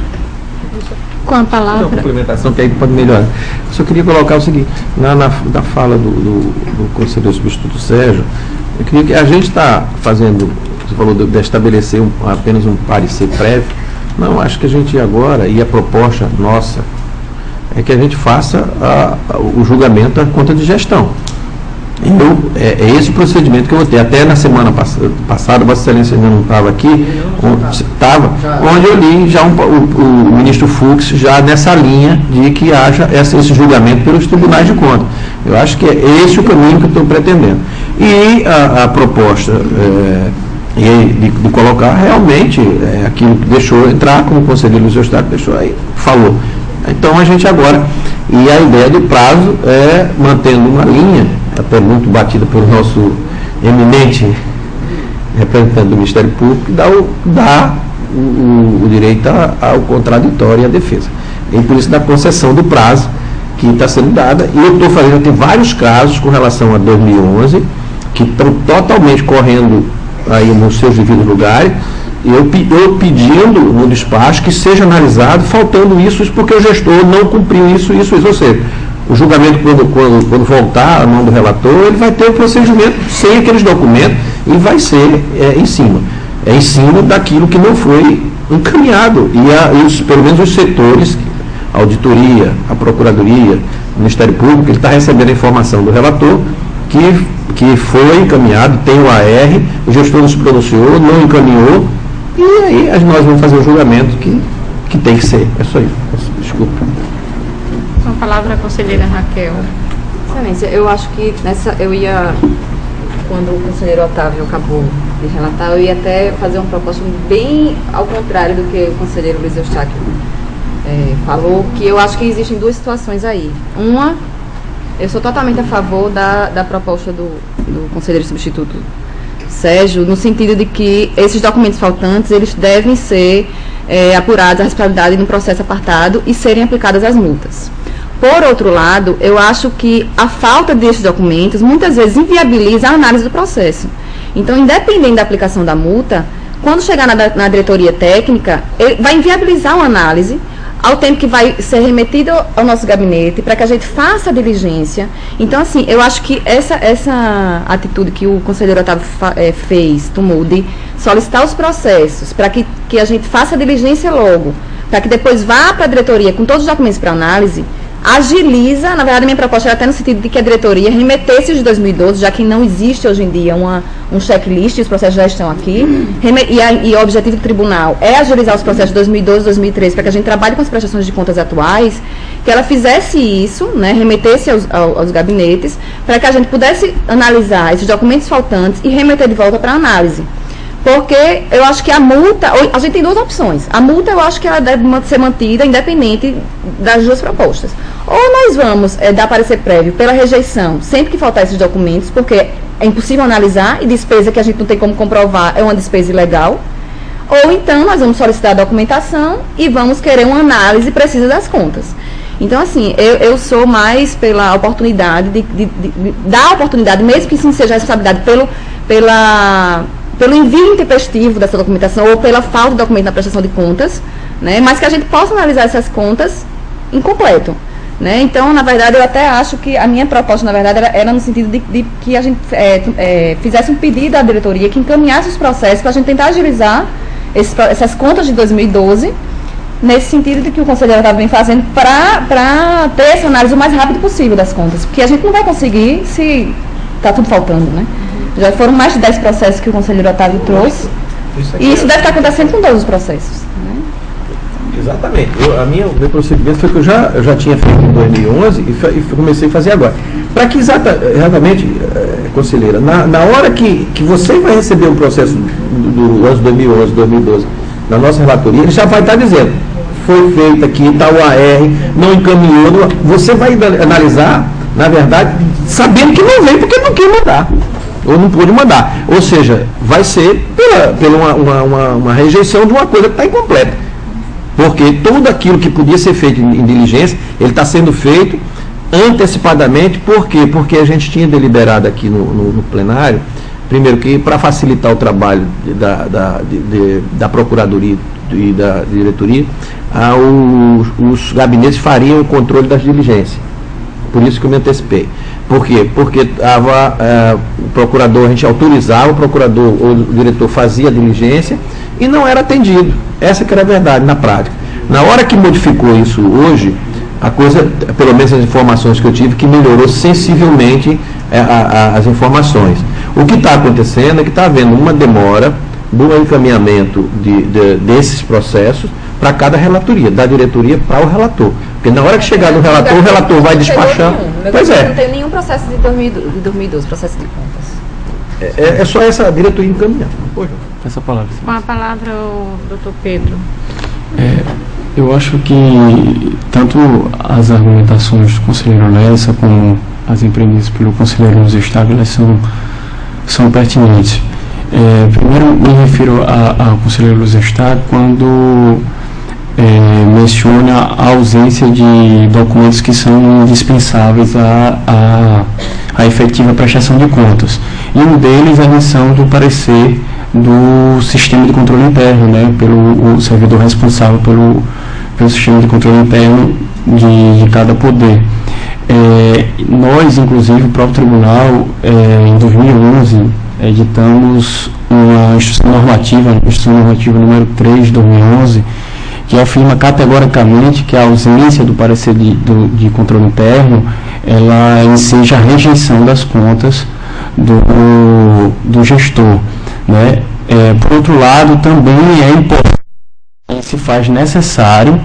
Com a palavra. Uma complementação que aí pode melhorar. Eu só queria colocar o seguinte, na fala do conselheiro substituto Sérgio, eu queria que a gente está fazendo, você falou de estabelecer apenas um parecer prévio. Não, acho que a gente agora, e a proposta nossa, é que a gente faça o julgamento da conta de gestão. É esse o procedimento que eu vou ter. Até na semana passada, Vossa Excelência ainda não estava aqui, onde eu li já o ministro Fux já nessa linha de que haja esse julgamento pelos tribunais de contas. Eu acho que é esse o caminho que eu estou pretendendo. E a proposta de colocar realmente aquilo que deixou entrar, como o conselheiro Luiz Eustáquio deixou aí, falou. Então a gente agora, e a ideia do prazo é mantendo uma linha, até muito batida pelo nosso eminente representante do Ministério Público, que dá o direito ao contraditório e à defesa. E por isso da concessão do prazo que está sendo dada, e eu estou fazendo, tem vários casos com relação a 2011, que estão totalmente correndo aí nos seus devidos lugares, eu pedindo no despacho que seja analisado, faltando isso, porque o gestor não cumpriu isso. Ou seja, o julgamento, quando voltar à mão do relator, ele vai ter o procedimento sem aqueles documentos e vai ser em cima daquilo que não foi encaminhado. E pelo menos os setores, a auditoria, a procuradoria, o Ministério Público, ele está recebendo a informação do relator que foi encaminhado, tem o AR, o gestor não se pronunciou, não encaminhou, e aí nós vamos fazer o julgamento que tem que ser. É só isso. Desculpa. Com a palavra a conselheira Raquel. Excelência, eu acho que quando o conselheiro Otávio acabou de relatar, eu ia até fazer uma proposta bem ao contrário do que o conselheiro Luiz Eustáquio falou, que eu acho que existem duas situações aí. Uma, eu sou totalmente a favor da proposta do conselheiro substituto Sérgio, no sentido de que esses documentos faltantes, eles devem ser apurados a responsabilidade no processo apartado e serem aplicadas as multas. Por outro lado, eu acho que a falta desses documentos muitas vezes inviabiliza a análise do processo. Então, independente da aplicação da multa, quando chegar na diretoria técnica, ele vai inviabilizar uma análise ao tempo que vai ser remetido ao nosso gabinete, para que a gente faça a diligência. Então, assim, eu acho que essa atitude que o conselheiro Otávio tomou de solicitar os processos, para que a gente faça a diligência logo, para que depois vá para a diretoria com todos os documentos para análise, agiliza. Na verdade, a minha proposta era até no sentido de que a diretoria remetesse os de 2012, já que não existe hoje em dia um checklist, os processos já estão aqui, e o objetivo do tribunal é agilizar os processos de 2012 e 2013, para que a gente trabalhe com as prestações de contas atuais, que ela fizesse isso, né, remetesse aos gabinetes, para que a gente pudesse analisar esses documentos faltantes e remeter de volta para análise. Porque eu acho que a multa, a gente tem duas opções. A multa eu acho que ela deve ser mantida independente das duas propostas. Ou nós vamos dar parecer prévio pela rejeição, sempre que faltar esses documentos, porque é impossível analisar e despesa que a gente não tem como comprovar é uma despesa ilegal. Ou então nós vamos solicitar a documentação e vamos querer uma análise precisa das contas. Então, assim, eu sou mais pela oportunidade, de dar a oportunidade, mesmo que sim seja a responsabilidade pelo envio intempestivo dessa documentação ou pela falta de documento na prestação de contas, né, mas que a gente possa analisar essas contas incompleto. Né? Então, na verdade, eu até acho que a minha proposta, na verdade, era no sentido de que a gente fizesse um pedido à diretoria que encaminhasse os processos para a gente tentar agilizar essas contas de 2012, nesse sentido de que o conselheiro estava bem fazendo para ter essa análise o mais rápido possível das contas, porque a gente não vai conseguir se está tudo faltando, né? Já foram mais de 10 processos que o conselheiro Otávio trouxe, e isso deve estar acontecendo com todos os processos. Né? Exatamente. O meu procedimento foi que eu já tinha feito em 2011 e comecei a fazer agora. Para que exatamente, conselheira, na hora que você vai receber um processo do ano 2011, 2012, na nossa relatoria, ele já vai estar dizendo, foi feito aqui, está o AR, não encaminhou, você vai analisar na verdade, sabendo que não vem porque não quer mandar, ou não pôde mandar. Ou seja, vai ser pela uma rejeição de uma coisa que está incompleta. Porque tudo aquilo que podia ser feito em diligência, ele está sendo feito antecipadamente. Por quê? Porque a gente tinha deliberado aqui no plenário, primeiro que para facilitar o trabalho da Procuradoria e da diretoria, os gabinetes fariam o controle das diligências. Por isso que eu me antecipei. Por quê? Porque o procurador, a gente autorizava, o procurador ou o diretor fazia a diligência e não era atendido. Essa que era a verdade na prática. Na hora que modificou isso hoje, a coisa, pelo menos as informações que eu tive, que melhorou sensivelmente as informações. O que está acontecendo é que está havendo uma demora do encaminhamento desses processos para cada relatoria, da diretoria para o relator. Porque na hora que chegar no relator, o relator vai despachar. Pois é. Não tem nenhum processo de 2012, processo de contas. É só essa diretoria encaminhar. Essa palavra. Com a palavra, o doutor Pedro. Eu acho que tanto as argumentações do conselheiro Lessa como as empreendidas pelo conselheiro Luiz Eustáquio, elas são pertinentes. Primeiro me refiro ao conselheiro Luiz Eustáquio quando menciona a ausência de documentos que são indispensáveis à efetiva prestação de contas. E um deles é a emissão do parecer do sistema de controle interno, né, pelo servidor responsável pelo sistema de controle interno de cada poder. Nós, inclusive, o próprio tribunal, em 2011, editamos uma instrução normativa número 3 de 2011, que afirma categoricamente que a ausência do parecer de controle interno, ela enseja a rejeição das contas do gestor, né? Por outro lado, também é importante, se faz necessário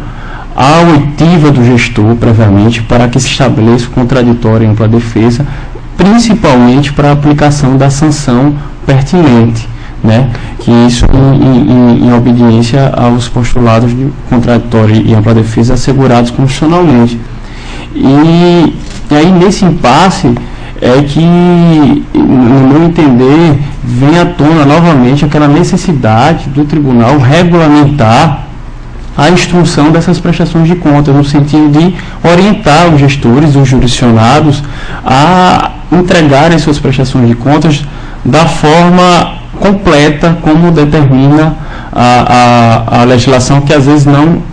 a oitiva do gestor previamente para que se estabeleça o contraditório em ampla defesa, principalmente para a aplicação da sanção pertinente, né? Que isso em obediência aos postulados de contraditório e ampla defesa assegurados constitucionalmente. E aí, nesse impasse, é que, no meu entender, vem à tona novamente aquela necessidade do tribunal regulamentar a instrução dessas prestações de contas, no sentido de orientar os gestores, os jurisdicionados, a entregarem suas prestações de contas da forma completa, como determina a legislação, que às vezes não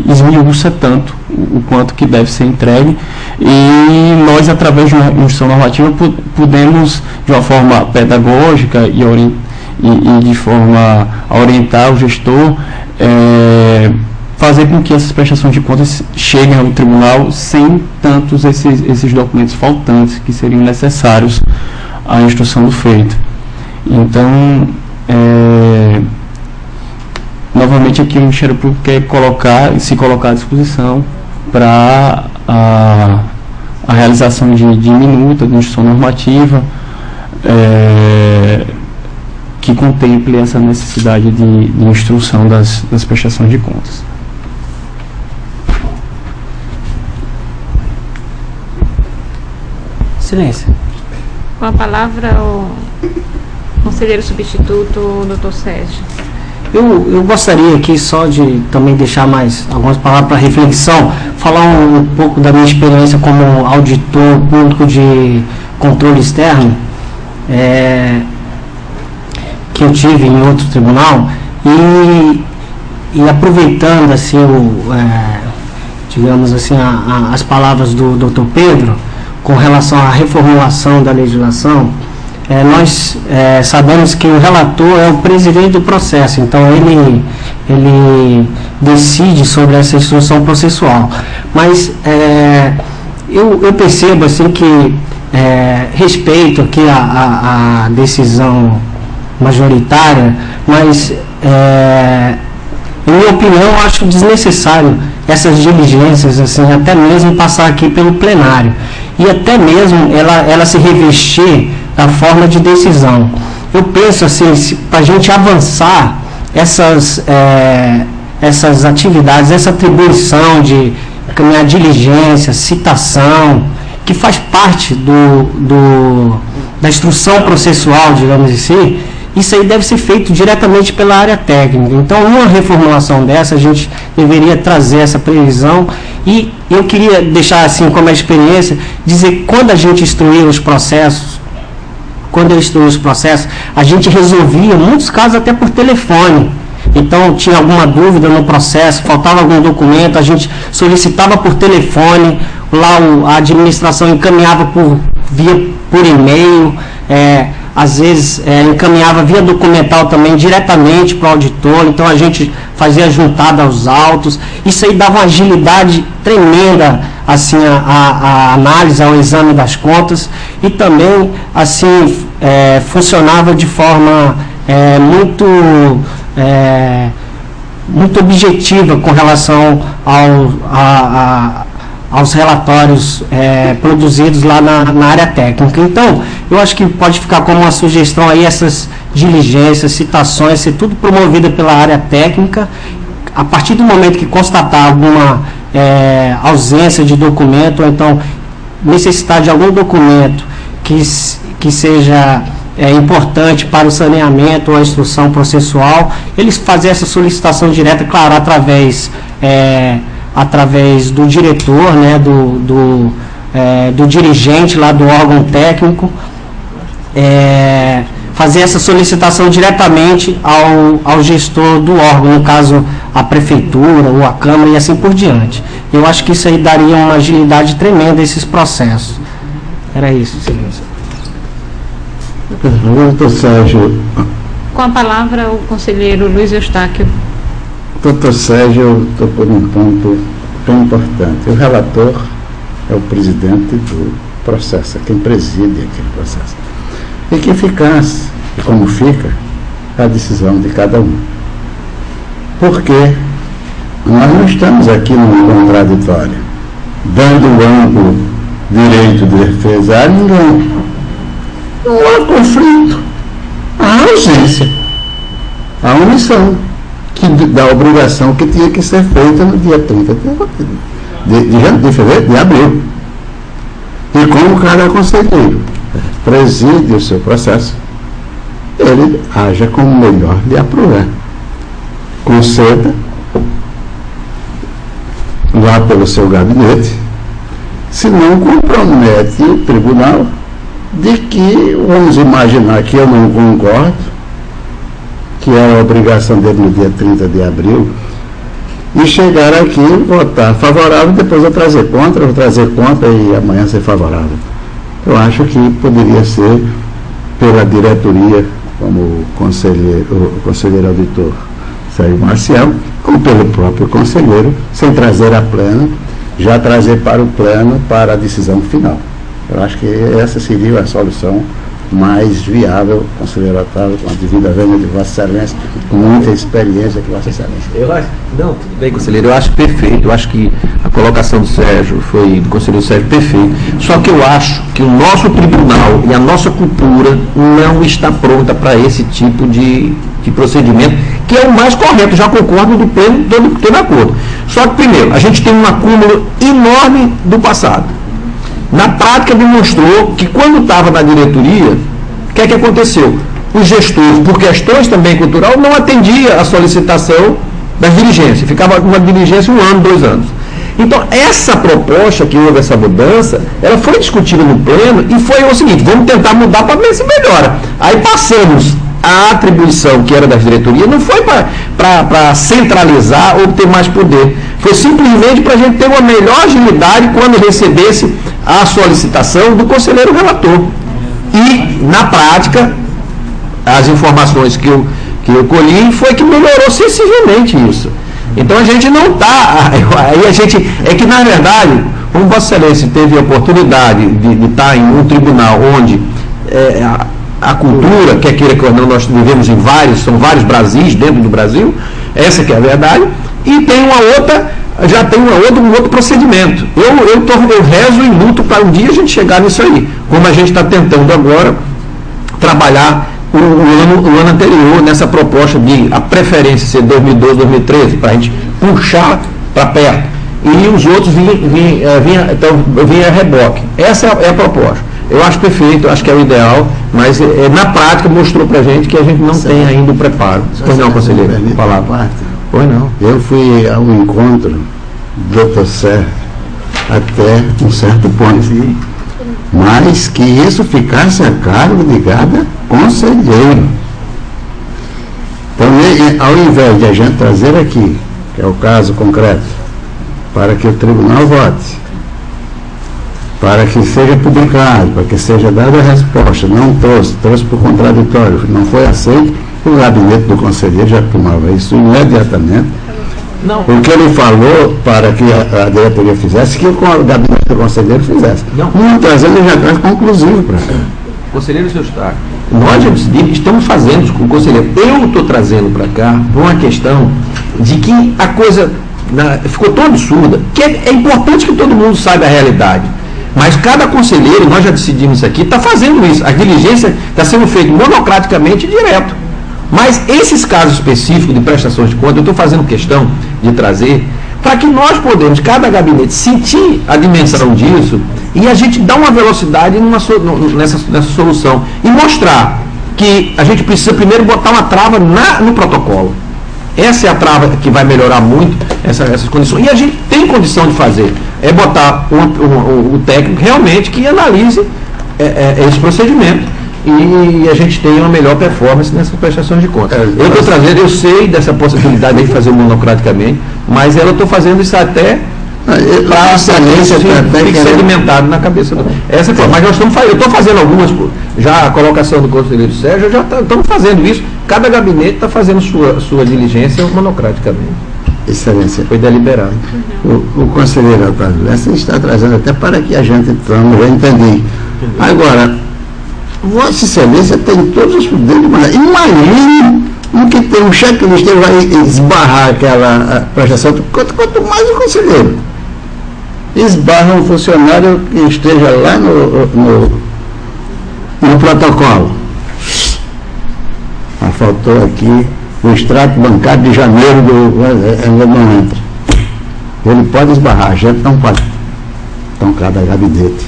esmiuça tanto o quanto que deve ser entregue, e nós, através de uma instrução normativa, podemos, de uma forma pedagógica e de forma a orientar o gestor, fazer com que essas prestações de contas cheguem ao tribunal sem tantos esses documentos faltantes que seriam necessários à instrução do feito. Então, novamente aqui o Ministério Público quer se colocar à disposição para a realização de minuta, de instrução normativa, que contemple essa necessidade de instrução das prestações de contas. Silêncio. Com a palavra, o conselheiro substituto, doutor Sérgio. Eu gostaria aqui só de também deixar mais algumas palavras para reflexão, falar um pouco da minha experiência como auditor público de controle externo, que eu tive em outro tribunal, e aproveitando assim, digamos assim, as palavras do Dr. Pedro com relação à reformulação da legislação. Nós sabemos que o relator é o presidente do processo, então ele decide sobre essa instrução processual. Mas eu percebo assim que respeito aqui a decisão majoritária, mas em minha opinião acho desnecessário essas diligências, assim, até mesmo passar aqui pelo plenário, e até mesmo ela se revestir da forma de decisão. Eu penso assim, para a gente avançar essas atividades, essa atribuição de caminhar diligência, citação que faz parte da instrução processual, digamos assim, isso aí deve ser feito diretamente pela área técnica. Então, uma reformulação dessa, a gente deveria trazer essa previsão. E eu queria deixar assim como a experiência, dizer que quando a gente instruía os processos, a gente resolvia, em muitos casos, até por telefone. Então, tinha alguma dúvida no processo, faltava algum documento, a gente solicitava por telefone, lá a administração encaminhava por e-mail, às vezes encaminhava via documental também diretamente para o auditor. Então a gente fazia juntada aos autos. Isso aí dava uma agilidade tremenda assim a análise, ao exame das contas, e também assim funcionava de forma muito objetiva com relação aos relatórios produzidos lá na área técnica. Então, eu acho que pode ficar como uma sugestão aí essas diligências, citações, ser tudo promovida pela área técnica. A partir do momento que constatar alguma ausência de documento, ou então necessitar de algum documento que seja importante para o saneamento ou a instrução processual, eles fazem essa solicitação direta, claro, através do diretor, né, do dirigente lá do órgão técnico, fazer essa solicitação diretamente ao gestor do órgão, no caso a prefeitura ou a Câmara e assim por diante. Eu acho que isso aí daria uma agilidade tremenda a esses processos. Era isso, Silêncio. Doutor Sérgio. Com a palavra o conselheiro Luiz Eustáquio. Doutor Sérgio, eu estou por um ponto bem importante. O relator é o presidente do processo, é quem preside aquele processo. E que ficasse, e como fica, a decisão de cada um. Porque nós não estamos aqui num contraditório, dando amplo direito de defesa a ninguém. Não há conflito, há ausência, há omissão da obrigação que tinha que ser feita no dia 30 de abril. E como cada conselheiro preside o seu processo, ele haja como melhor lhe aprovar. Conceda lá pelo seu gabinete, se não compromete o tribunal de que, vamos imaginar que eu não concordo, que é a obrigação dele no dia 30 de abril, e chegar aqui, votar favorável, depois eu trazer contra e amanhã ser favorável. Eu acho que poderia ser pela diretoria, como o conselheiro auditor Sérgio Marcial, como pelo próprio conselheiro, sem trazer a pleno, já trazer para o plano para a decisão final. Eu acho que essa seria a solução mais viável, conselheiro Otávio, com a devida vênia de Vossa Excelência, com muita experiência que Vossa Excelência. Eu acho, não, tudo bem, conselheiro, eu acho perfeito, eu acho que a colocação do Sérgio, do conselheiro Sérgio, perfeito, só que eu acho que o nosso tribunal e a nossa cultura não está pronta para esse tipo de procedimento, que é o mais correto, já concordo do pleno, todo de acordo. Só que, primeiro, a gente tem um acúmulo enorme do passado. Na prática, demonstrou que quando estava na diretoria, o que é que aconteceu? Os gestores, por questões também cultural, não atendiam a solicitação das diligências. Ficava uma diligência 1 ano, 2 anos. Então, essa proposta que houve, essa mudança, ela foi discutida no pleno e foi o seguinte, vamos tentar mudar para ver se melhora. Aí passamos a atribuição que era das diretorias, não foi para centralizar ou ter mais poder. Foi simplesmente para a gente ter uma melhor agilidade quando recebesse a solicitação do conselheiro relator. E, na prática, as informações que eu colhi foi que melhorou sensivelmente isso. Então a gente não está. Aí a gente. É que, na verdade, como Vossa Excelência teve a oportunidade de estar em um tribunal onde a cultura, quer queira que não, nós vivemos em são vários Brasis dentro do Brasil, essa que é a verdade, e tem um outro procedimento. Eu rezo e luto para um dia a gente chegar nisso aí, como a gente está tentando agora trabalhar o ano anterior nessa proposta de a preferência ser 2012, 2013, para a gente puxar para perto. e os outros vinha a reboque. Essa é a proposta. Eu acho perfeito, eu acho que é o ideal, mas na prática mostrou para a gente que a gente não tem ainda o preparo. Pois não, conselheiro? Palavra. Pois não. Eu fui ao encontro do Dr. Serra até um certo ponto, mas que isso ficasse a cargo de cada conselheiro. Então, ao invés de a gente trazer aqui, que é o caso concreto, para que o tribunal vote, para que seja publicado, para que seja dada a resposta, não trouxe por contraditório, não foi aceito, o gabinete do conselheiro já tomava isso imediatamente. Não. O que ele falou para que a diretoria fizesse, que o gabinete do conselheiro fizesse. Não trazendo, ele já traz conclusivo para cá. Conselheiro Eustáquio, nós já estamos fazendo com o conselheiro. Eu estou trazendo para cá por uma questão de que a coisa ficou tão absurda que é importante que todo mundo saiba a realidade. Mas cada conselheiro, nós já decidimos isso aqui, está fazendo isso. A diligência está sendo feita monocraticamente e direto. Mas esses casos específicos de prestações de contas, eu estou fazendo questão de trazer para que nós podemos, cada gabinete, sentir a dimensão disso e a gente dar uma velocidade nessa solução e mostrar que a gente precisa primeiro botar uma trava no protocolo. Essa é a trava que vai melhorar muito essas condições. E a gente tem condição de fazer. É botar o técnico realmente que analise esse procedimento e a gente tenha uma melhor performance nessas prestações de contas. Eu estou trazendo, eu sei dessa possibilidade de fazer monocraticamente, mas eu estou fazendo isso até para a excelência fique sedimentado na cabeça do. Essa é, mas eu estou fazendo algumas, já a colocação do conselheiro Sérgio, já estamos fazendo isso, cada gabinete está fazendo sua diligência monocraticamente. Excelência. Foi deliberado. O conselheiro Otávio Lessa está trazendo até para que a gente tome, eu entendi. Agora, Vossa Excelência tem todos os poderes de mandar. Imagine um que tem um checklist que vai esbarrar aquela prestação, quanto mais o conselheiro. Esbarra um funcionário que esteja lá no protocolo. Faltou aqui o extrato bancário de janeiro não entra. Ele pode esbarrar, a gente não pode. Então cada gabinete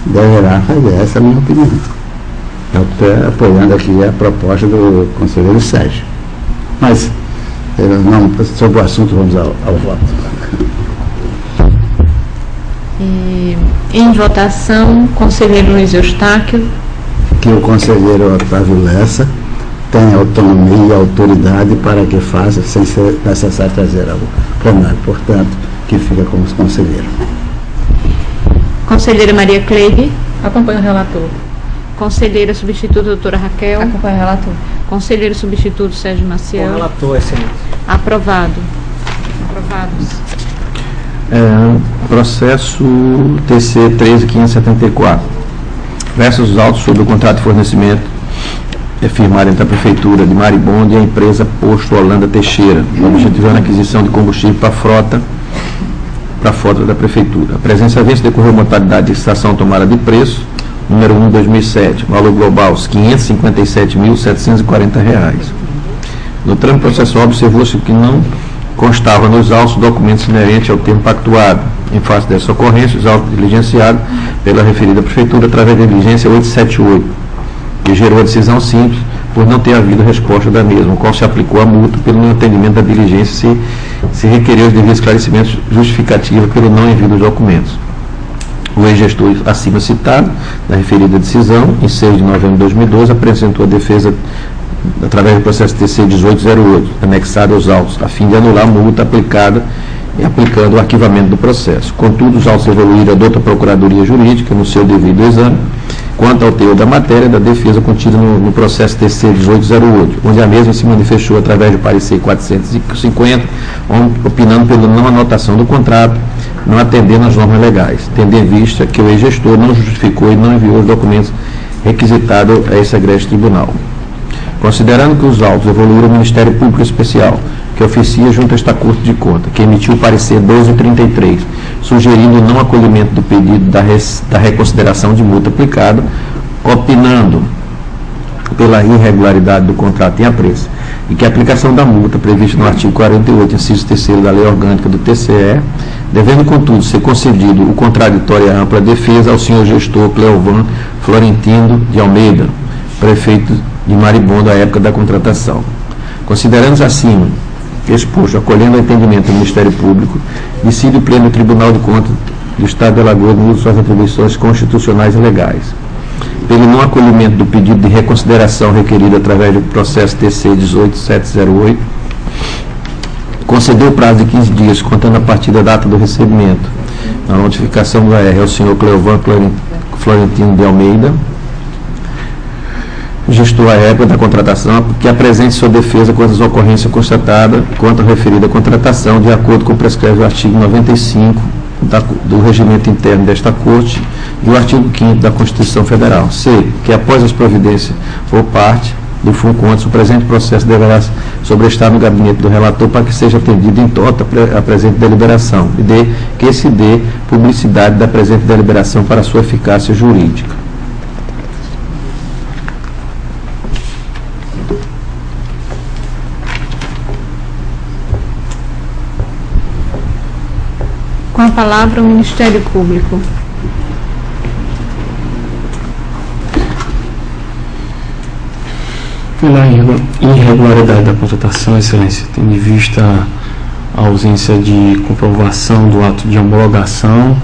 deverá fazer, essa é a minha opinião. Eu estou apoiando aqui a proposta do conselheiro Sérgio. Mas sobre o assunto vamos ao voto. Em votação, conselheiro Luiz Eustáquio. Que o conselheiro Otávio Lessa tem autonomia e autoridade para que faça, sem ser necessário trazer ao plenário. Portanto, que fica como conselheiro. Conselheira Maria Cleide. Acompanho o relator. Conselheira substituta doutora Raquel. Acompanho o relator. Conselheiro substituto Sérgio Maciel. O relator, excelente. Aprovado. Aprovados. Processo TC 13574. Versus os autos sobre o contrato de fornecimento firmado entre a Prefeitura de Maribondo e a empresa Posto Holanda Teixeira, objetivando a aquisição de combustível para a frota da Prefeitura. A presença à vista decorreu modalidade de licitação tomada de preço, número 1/2007, valor global R$ 557.740. No trâmite processual, observou-se que não constava nos autos documentos inerentes ao termo pactuado. Em face dessa ocorrência, os autos diligenciados pela referida Prefeitura através da diligência 878, que gerou a decisão simples por não ter havido resposta da mesma, o qual se aplicou a multa pelo não atendimento da diligência se requereu os devidos esclarecimentos justificativos pelo não envio dos documentos. O ex-gestor acima citado, na referida decisão, em 6 de novembro de 2012, apresentou a defesa através do processo TC 1808, anexado aos autos, a fim de anular a multa aplicada e aplicando o arquivamento do processo. Contudo, os autos evoluíram a outra Procuradoria Jurídica no seu devido exame, quanto ao teor da matéria da defesa contida no processo TC 1808, onde a mesma se manifestou através do parecer 450, opinando pela não anotação do contrato, não atendendo às normas legais, tendo em vista que o ex-gestor não justificou e não enviou os documentos requisitados a esse egrégio tribunal. Considerando que os autos evoluíram ao Ministério Público Especial, que oficia junto a esta Corte de Contas, que emitiu o parecer 1233, sugerindo o não acolhimento do pedido da reconsideração de multa aplicada, opinando pela irregularidade do contrato em apreço e que a aplicação da multa prevista no artigo 48, inciso 3º da Lei Orgânica do TCE, devendo, contudo, ser concedido o contraditório e a ampla defesa ao senhor gestor Cleovan Florentino de Almeida, prefeito de Maribondo à época da contratação. Considerando assim exposto, acolhendo o entendimento do Ministério Público, decide o Pleno Tribunal de Contas do Estado de Alagoas no uso de suas atribuições constitucionais e legais. Pelo não acolhimento do pedido de reconsideração requerido através do processo TC 18708, concedeu o prazo de 15 dias, contando a partir da data do recebimento, a notificação do AR ao senhor Cleovan Florentino de Almeida, gestor à época da contratação, que apresente sua defesa quanto às ocorrências constatadas quanto à referida contratação, de acordo com o prescreve o artigo 95 do regimento interno desta Corte e o artigo 5º da Constituição Federal. C. Que após as providências por parte do FUNCONTES, o presente processo deverá sobrestar no gabinete do relator para que seja atendido em tota a presente deliberação. E D. Que se dê publicidade da presente deliberação para sua eficácia jurídica. Com a palavra o Ministério Público. Pela irregularidade da contratação, Excelência, tendo em vista a ausência de comprovação do ato de homologação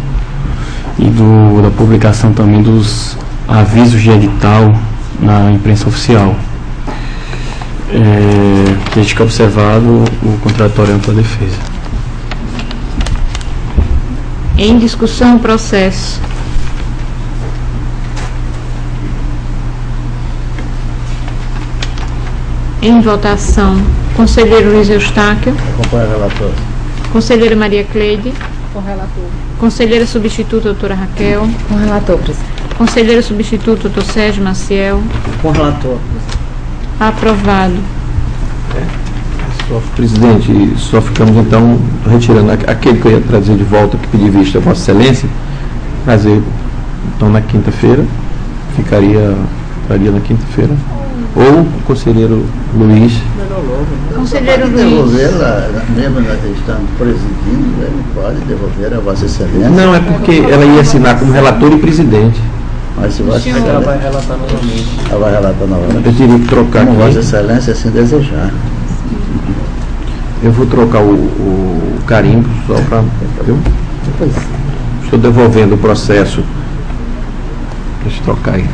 e da publicação também dos avisos de edital na imprensa oficial, desde que observado o contraditório ampla defesa. Em discussão, o processo. Em votação, conselheiro Luiz Eustáquio. Acompanha o relator. Conselheira Maria Cleide. Com relator. Conselheira substituta, doutora Raquel. Com relator, presidente. Conselheiro substituto, doutor Sérgio Maciel. Com relator. Aprovado. Presidente, só ficamos então retirando aquele que eu ia trazer de volta, que pedi vista a Vossa Excelência, trazer então na quinta-feira, estaria na quinta-feira, ou o conselheiro Luiz. Conselheiro Luiz. Devolvê-la, mesmo nós estamos presidindo, ele pode devolver a Vossa Excelência. Não, é porque ela ia assinar como relator e presidente. Mas se Vossa Excelência... Ela vai relatar novamente. Ela vai relatar novamente. Eu teria que trocar como aqui. Vossa Excelência assim desejar. Eu vou trocar o carimbo só para... Estou devolvendo o processo. Deixa eu trocar aí.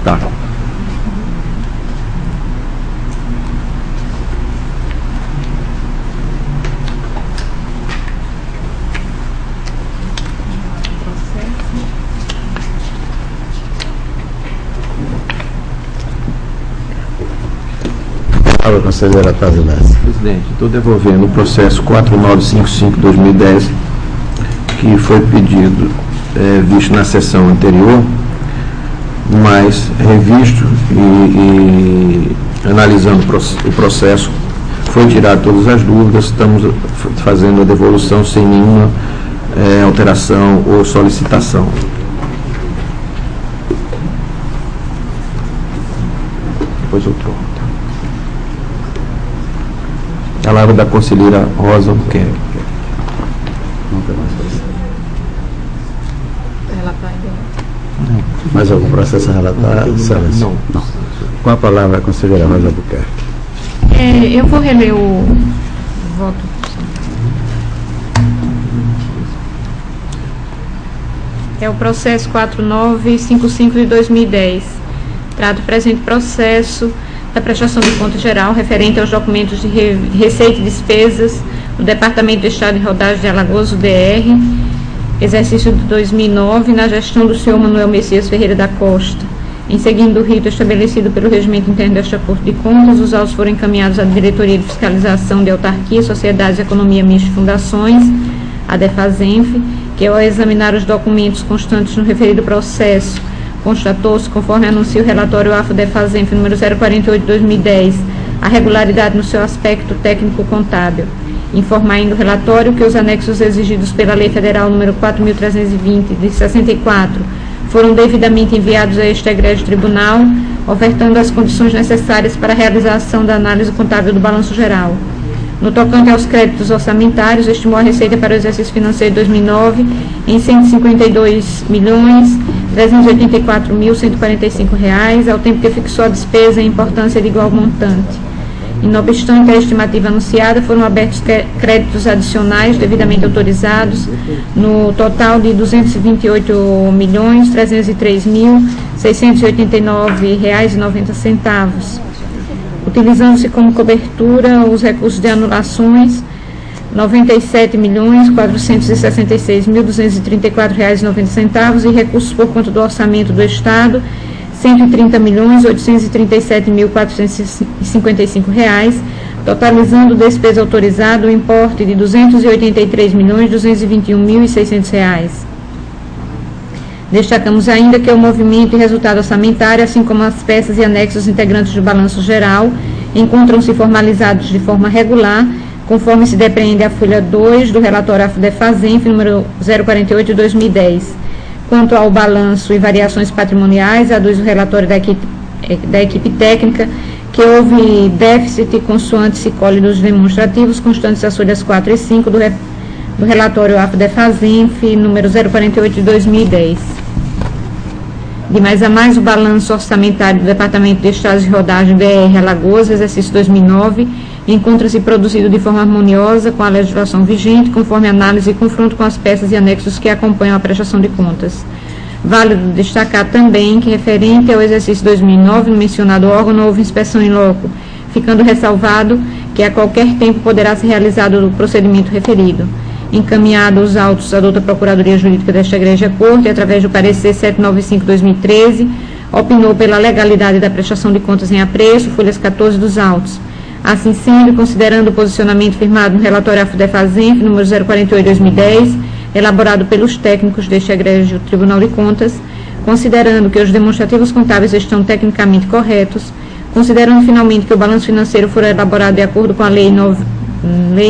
Tá. Conselheira Otávio Lessa. Presidente, estou devolvendo o processo 4955-2010, que foi pedido, visto na sessão anterior, mas revisto e analisando o processo, foi tirado todas as dúvidas, estamos fazendo a devolução sem nenhuma alteração ou solicitação. Depois eu troco. Palavra da conselheira Rosa Albuquerque. Não tem mais processo. Relatar ainda. Mais algum processo a relatar? Não. Não. Com a palavra a conselheira Rosa Albuquerque. Eu vou reler o voto. É o processo 4955 de 2010. Trata o presente processo da prestação de conta geral referente aos documentos de receita e despesas do Departamento de Estado de Rodagem de Alagoas, o DR, exercício de 2009, na gestão do senhor Manuel Messias Ferreira da Costa. Em seguida o rito estabelecido pelo regimento interno desta Corte de Contas, os autos foram encaminhados à Diretoria de Fiscalização de Autarquia, Sociedades, Economia Mista e Fundações, a DEFASENF, que ao examinar os documentos constantes no referido processo, constatou-se, conforme anuncia o relatório AFO-DEFASENF número 048 de 2010, a regularidade no seu aspecto técnico-contábil. Informar ainda o relatório que os anexos exigidos pela Lei Federal número 4.320 de 64 foram devidamente enviados a este egrégio tribunal, ofertando as condições necessárias para a realização da análise contábil do balanço geral. No tocante aos créditos orçamentários, estimou a receita para o exercício financeiro de 2009 em R$ 152.384.145, ao tempo que fixou a despesa em importância de igual montante. E, não obstante a estimativa anunciada, foram abertos créditos adicionais devidamente autorizados, no total de R$ 228.303.689,90, utilizando-se como cobertura os recursos de anulações R$ 97.466.234,90 e recursos por conta do orçamento do Estado R$ 130.837.455, totalizando despesa autorizada o importe de R$ 283.221.600. Destacamos ainda que o movimento e resultado orçamentário, assim como as peças e anexos integrantes do balanço geral, encontram-se formalizados de forma regular, conforme se depreende a folha 2 do relatório AFDEFAZENF, número 048 de 2010. Quanto ao balanço e variações patrimoniais, aduz o relatório da equipe técnica que houve déficit consoante se colhe dos demonstrativos constantes as folhas 4 e 5 do relatório AFDEFAZENF, número 048 de 2010. De mais a mais, o balanço orçamentário do Departamento de Estradas de Rodagem BR Alagoas, exercício 2009, encontra-se produzido de forma harmoniosa com a legislação vigente, conforme análise e confronto com as peças e anexos que acompanham a prestação de contas. Válido destacar também que, referente ao exercício 2009, no mencionado órgão, não houve inspeção em loco, ficando ressalvado que a qualquer tempo poderá ser realizado o procedimento referido. Encaminhado os autos à douta Procuradoria Jurídica desta Igreja Corte, através do parecer 795/2013, opinou pela legalidade da prestação de contas em apreço, folhas 14 dos autos. Assim sendo, considerando o posicionamento firmado no relatório AFDEFAZENF, número 048/2010, elaborado pelos técnicos deste egrégio Tribunal de Contas, considerando que os demonstrativos contábeis estão tecnicamente corretos, considerando finalmente que o balanço financeiro for elaborado de acordo com a Lei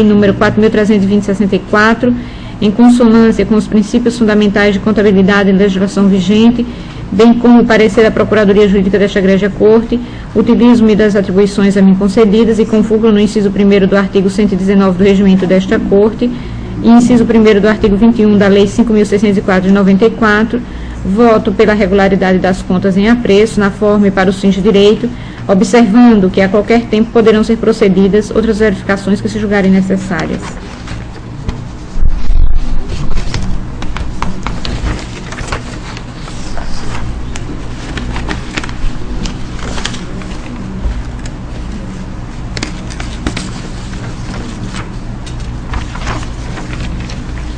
número 4.320/64, em consonância com os princípios fundamentais de contabilidade e legislação vigente, bem como o parecer da Procuradoria Jurídica desta Igreja Corte, utilizo-me das atribuições a mim concedidas e confugro no inciso 1º do artigo 119 do regimento desta Corte e inciso 1º do artigo 21 da Lei 5.604 de 94, voto pela regularidade das contas em apreço, na forma e para os fins de direito, observando que a qualquer tempo poderão ser procedidas outras verificações que se julgarem necessárias.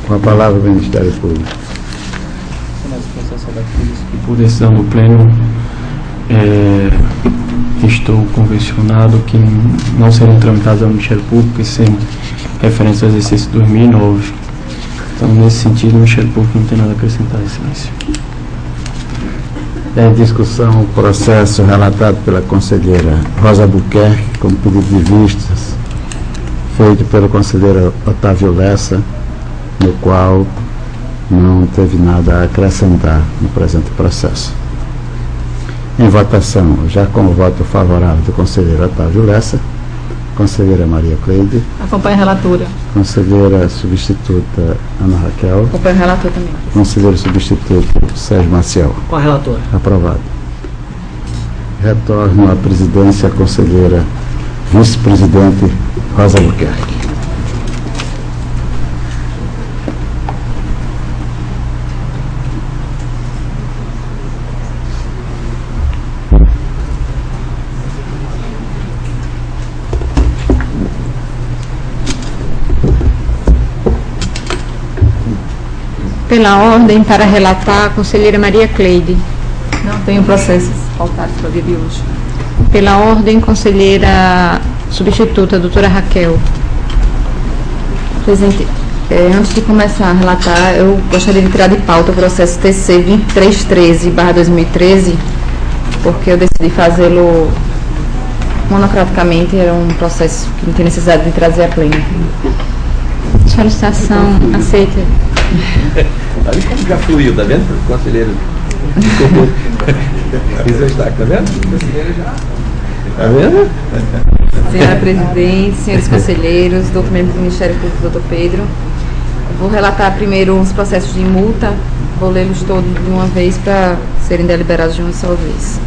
Com a palavra o Ministério Público. Por decisão do Pleno, estou convencionado que não serão tramitados ao Ministério Público e serem referentes ao exercício 2009. Então, nesse sentido, o Ministério Público não tem nada a acrescentar, Excelência. Em discussão, o processo relatado pela conselheira Rosa Buquerque, como pedido de vistas, feito pelo conselheiro Otávio Lessa, no qual não teve nada a acrescentar no presente processo. Em votação, já com o voto favorável do conselheiro Otávio Lessa, conselheira Maria Cleide. Acompanha a relatora. Conselheira substituta Ana Raquel. Acompanha o relator também. Conselheiro substituto Sérgio Maciel. Com a relatora. Aprovado. Retorno à presidência a conselheira vice-presidente Rosa Buquerque. Pela ordem, para relatar, a conselheira Maria Cleide. Não tenho processos pautados para o dia de hoje. Pela ordem, conselheira substituta, doutora Raquel. Presidente, antes de começar a relatar, eu gostaria de tirar de pauta o processo TC 2313/2013, porque eu decidi fazê-lo monocraticamente, era um processo que não tinha necessidade de trazer a pleno. Solicitação aceita. Tá vendo como já fluiu, tá vendo, conselheiro? Tá vendo? Tá vendo? Senhora Presidente, senhores conselheiros, doutor membro do Ministério Público, doutor Pedro. Vou relatar primeiro os processos de multa, vou lê-los todos de uma vez para serem deliberados de uma só vez.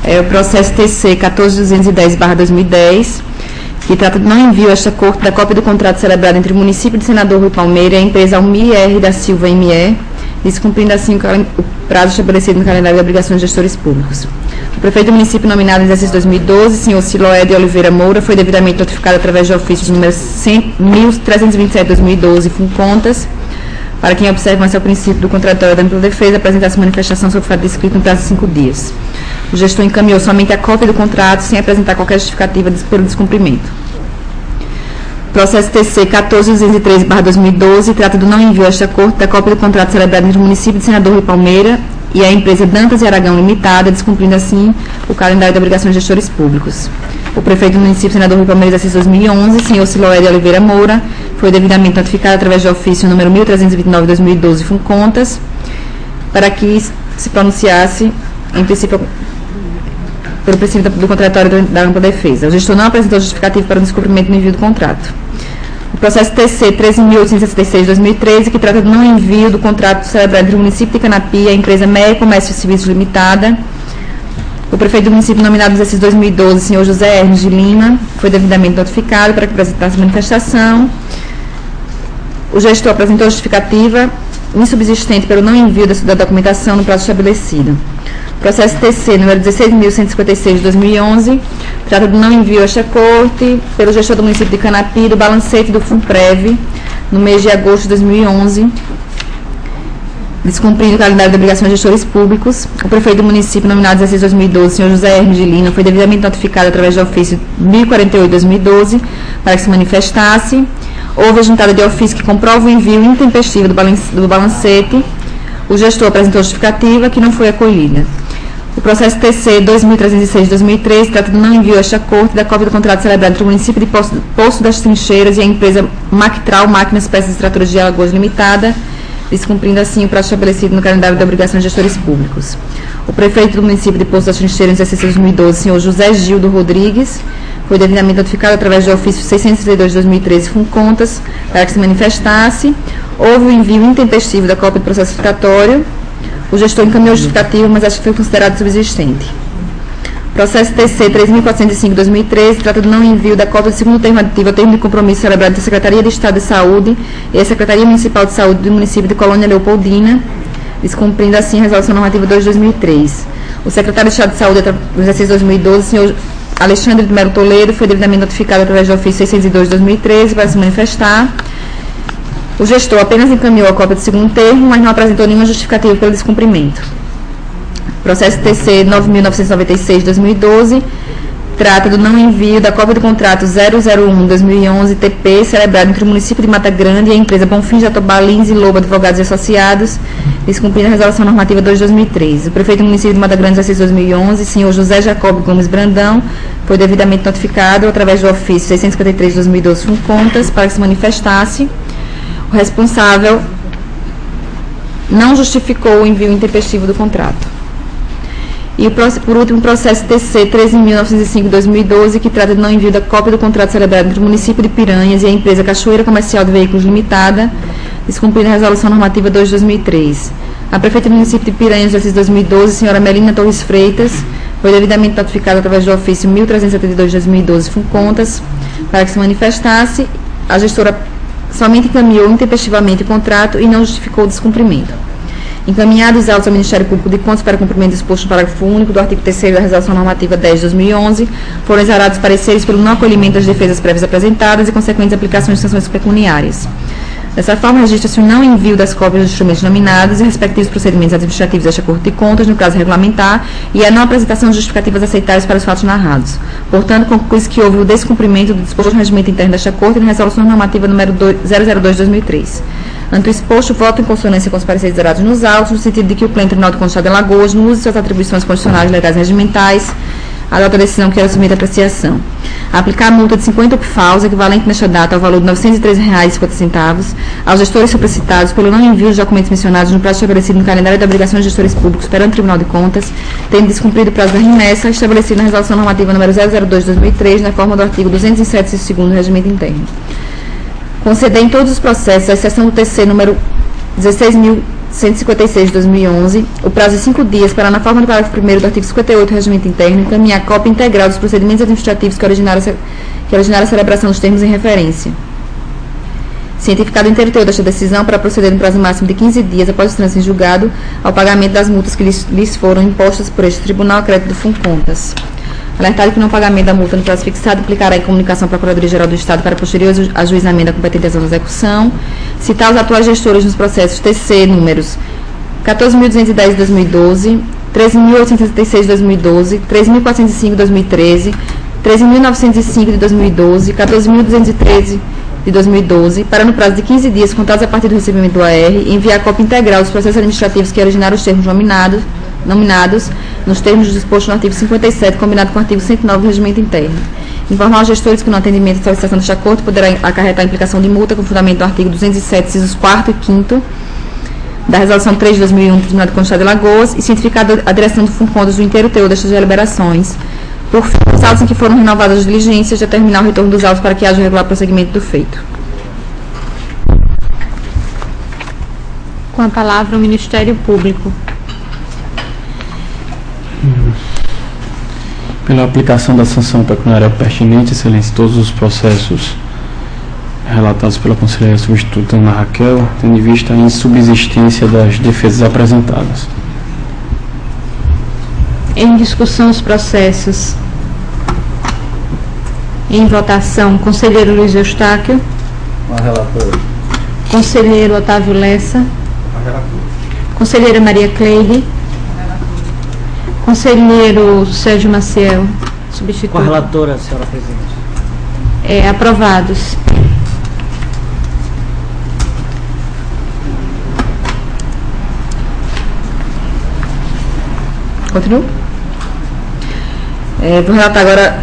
É o processo TC 14210/2010, que trata de não envio a esta Corte da cópia do contrato celebrado entre o município de Senador Rui Palmeira e a empresa Almir R. da Silva ME, descumprindo assim o prazo estabelecido no calendário de obrigações de gestores públicos. O prefeito do município nominado em exercício 2012, senhor Siloé de Oliveira Moura, foi devidamente notificado através de ofício de número 1327/2012, com contas, para quem observa ao princípio do contraditório da ampla defesa, apresentar-se manifestação sobre o fato descrito no prazo de 5 dias. O gestor encaminhou somente a cópia do contrato, sem apresentar qualquer justificativa pelo descumprimento. Processo TC 14213/2012 trata do não envio a esta Corte da cópia do contrato celebrado entre o município de Senador Rui Palmeira e a empresa Dantas e Aragão Limitada, descumprindo assim o calendário de obrigações de gestores públicos. O prefeito do município Senador Rui Palmeira, exercício 2011, senhor Siloé de Oliveira Moura, foi devidamente notificado através de ofício número 1329/2012, com contas, para que se pronunciasse em princípio pelo princípio do contraditório da ampla defesa. O gestor não apresentou justificativo para o descumprimento do envio do contrato. O processo TC 13.866/2013, que trata do não envio do contrato celebrado entre o município de Canapi e a empresa Meia Comércio e Serviços Limitada. O prefeito do município nominado no exercício 2012, senhor José Hermes de Lima, foi devidamente notificado para que apresentasse manifestação. O gestor apresentou justificativa insubsistente pelo não envio da documentação no prazo estabelecido. Processo TC número 16.156/2011, trata do não envio a esta Corte pelo gestor do município de Canapi do balancete do Funprev no mês de agosto de 2011, descumprindo o calendário de obrigações de gestores públicos. O prefeito do município nominado no exercício 2012, senhor José Hermes de Lima, foi devidamente notificado através do ofício 1048/2012 para que se manifestasse. Houve a juntada de ofício que comprova o envio intempestivo do balancete. O gestor apresentou justificativa que não foi acolhida. O processo TC 2306/2013 trata do não envio a esta Corte da cópia do contrato celebrado entre o município de Poço das Trincheiras e a empresa Mactral Máquinas, Peças e Tratoras de Alagoas Limitada, descumprindo assim o prazo estabelecido no calendário de obrigações de gestores públicos. O prefeito do município de Poço das Trincheiras, no exercício 2012, senhor José Gildo Rodrigues, foi devidamente notificado através do ofício 632/2013, com contas, para que se manifestasse. Houve o envio intempestivo da cópia do processo citatório. O gestor encaminhou justificativo, mas acho que foi considerado subsistente. Processo TC 3.405/2013 trata do não envio da cópia do segundo termo aditivo ao termo de compromisso celebrado entre a Secretaria de Estado de Saúde e a Secretaria Municipal de Saúde do município de Colônia Leopoldina, descumprindo assim a Resolução Normativa 2/2003. O secretário de Estado de Saúde, no exercício 2012, senhor Alexandre de Melo Toledo, foi devidamente notificado através do ofício 602/2013 para se manifestar. O gestor apenas encaminhou a cópia do segundo termo, mas não apresentou nenhuma justificativa pelo descumprimento. Processo TC 9.996/2012 trata do não envio da cópia do contrato 001/2011 TP, celebrado entre o município de Mata Grande e a empresa Bonfim Jatobá Lins e Lobo Advogados e Associados, descumprindo a Resolução Normativa 2/2013. O prefeito do município de Mata Grande, exercício 2011, senhor José Jacob Gomes Brandão, foi devidamente notificado através do ofício 653/2012 com contas para que se manifestasse. O responsável não justificou o envio intempestivo do contrato. E, por último, o processo TC 13.905/2012, que trata de não envio da cópia do contrato celebrado entre o município de Piranhas e a empresa Cachoeira Comercial de Veículos Limitada, descumprindo a Resolução Normativa 2/2003. A prefeita do município de Piranhas, exercício 2012, senhora Melina Torres Freitas, foi devidamente notificada através do ofício 1.372/2012 com contas para que se manifestasse. A gestora somente encaminhou intempestivamente o contrato e não justificou o descumprimento. Encaminhados os autos ao Ministério Público de Contas para cumprimento disposto no parágrafo único do artigo 3º da Resolução Normativa 10/2011, foram exarados pareceres pelo não acolhimento das defesas prévias apresentadas e consequentes aplicações de sanções pecuniárias. Dessa forma, registra-se o não envio das cópias dos instrumentos nominados e respectivos procedimentos administrativos desta Corte de Contas no prazo regulamentar e a não apresentação de justificativas aceitáveis para os fatos narrados. Portanto, conclui-se que houve o descumprimento do disposto no regimento interno desta Corte e na Resolução Normativa número 002/2003. Ante o exposto, voto em consonância com os pareceres zerados nos autos, no sentido de que o Pleno Tribunal de Contas do Estado de Alagoas, no uso de suas atribuições constitucionais, legais e regimentais, adota a decisão que era submetida à apreciação. Aplicar a multa de 50 UPFAUs, equivalente nesta data ao valor de R$ 913,50, aos gestores sopracitados pelo não envio dos documentos mencionados no prazo estabelecido no calendário de obrigações de gestores públicos perante o Tribunal de Contas, tendo descumprido o prazo da remessa estabelecido na Resolução Normativa número 002/2003, na forma do artigo 207, inciso 2º do Regimento Interno. Conceder em todos os processos, à exceção do TC número 16.156 de 2011, o prazo de 5 dias para, na forma do parágrafo 1º do artigo 58 do Regimento Interno, encaminhar cópia integral dos procedimentos administrativos que originaram a celebração dos termos em referência. Cientificado o inteiro teor desta decisão para proceder no prazo máximo de 15 dias após o trânsito em julgado ao pagamento das multas que lhes foram impostas por este Tribunal a crédito do Funcontas. Alertado que o não pagamento da multa no prazo fixado implicará em comunicação à Procuradoria-Geral do Estado para posterior ajuizamento da competente ação de execução. Citar os atuais gestores nos processos TC números 14.210 de 2012, 13.876 de 2012, 3.405 de 2013, 13.905 de 2012, 14.213 de 2012, para no prazo de 15 dias, contados a partir do recebimento do AR, enviar a cópia integral dos processos administrativos que originaram os termos nominados nos termos dispostos no artigo 57, combinado com o artigo 109 do Regimento Interno. Informar aos gestores que no atendimento à solicitação deste acordo poderá acarretar a implicação de multa com fundamento no artigo 207, incisos 4º e 5º da Resolução 3 de 2001 do Tribunal de Contas do Estado de Alagoas e cientificado a direção do Funcontas do inteiro teor destas deliberações. Por fim, os autos em que foram renovadas as diligências, determinar o retorno dos autos para que haja o regular prosseguimento do feito. Com a palavra o Ministério Público. Pela aplicação da sanção pecuniária pertinente, excelência, todos os processos relatados pela conselheira substituta Ana Raquel, tendo em vista a insubsistência das defesas apresentadas. Em discussão os processos. Em votação, conselheiro Luiz Eustáquio. Com a relatora. Conselheiro Otávio Lessa. Com a relatora. Conselheira Maria Cleide. Conselheiro Sérgio Maciel, substituto. Com a relatora, senhora presidente. Aprovados. Continuo? Vou relatar agora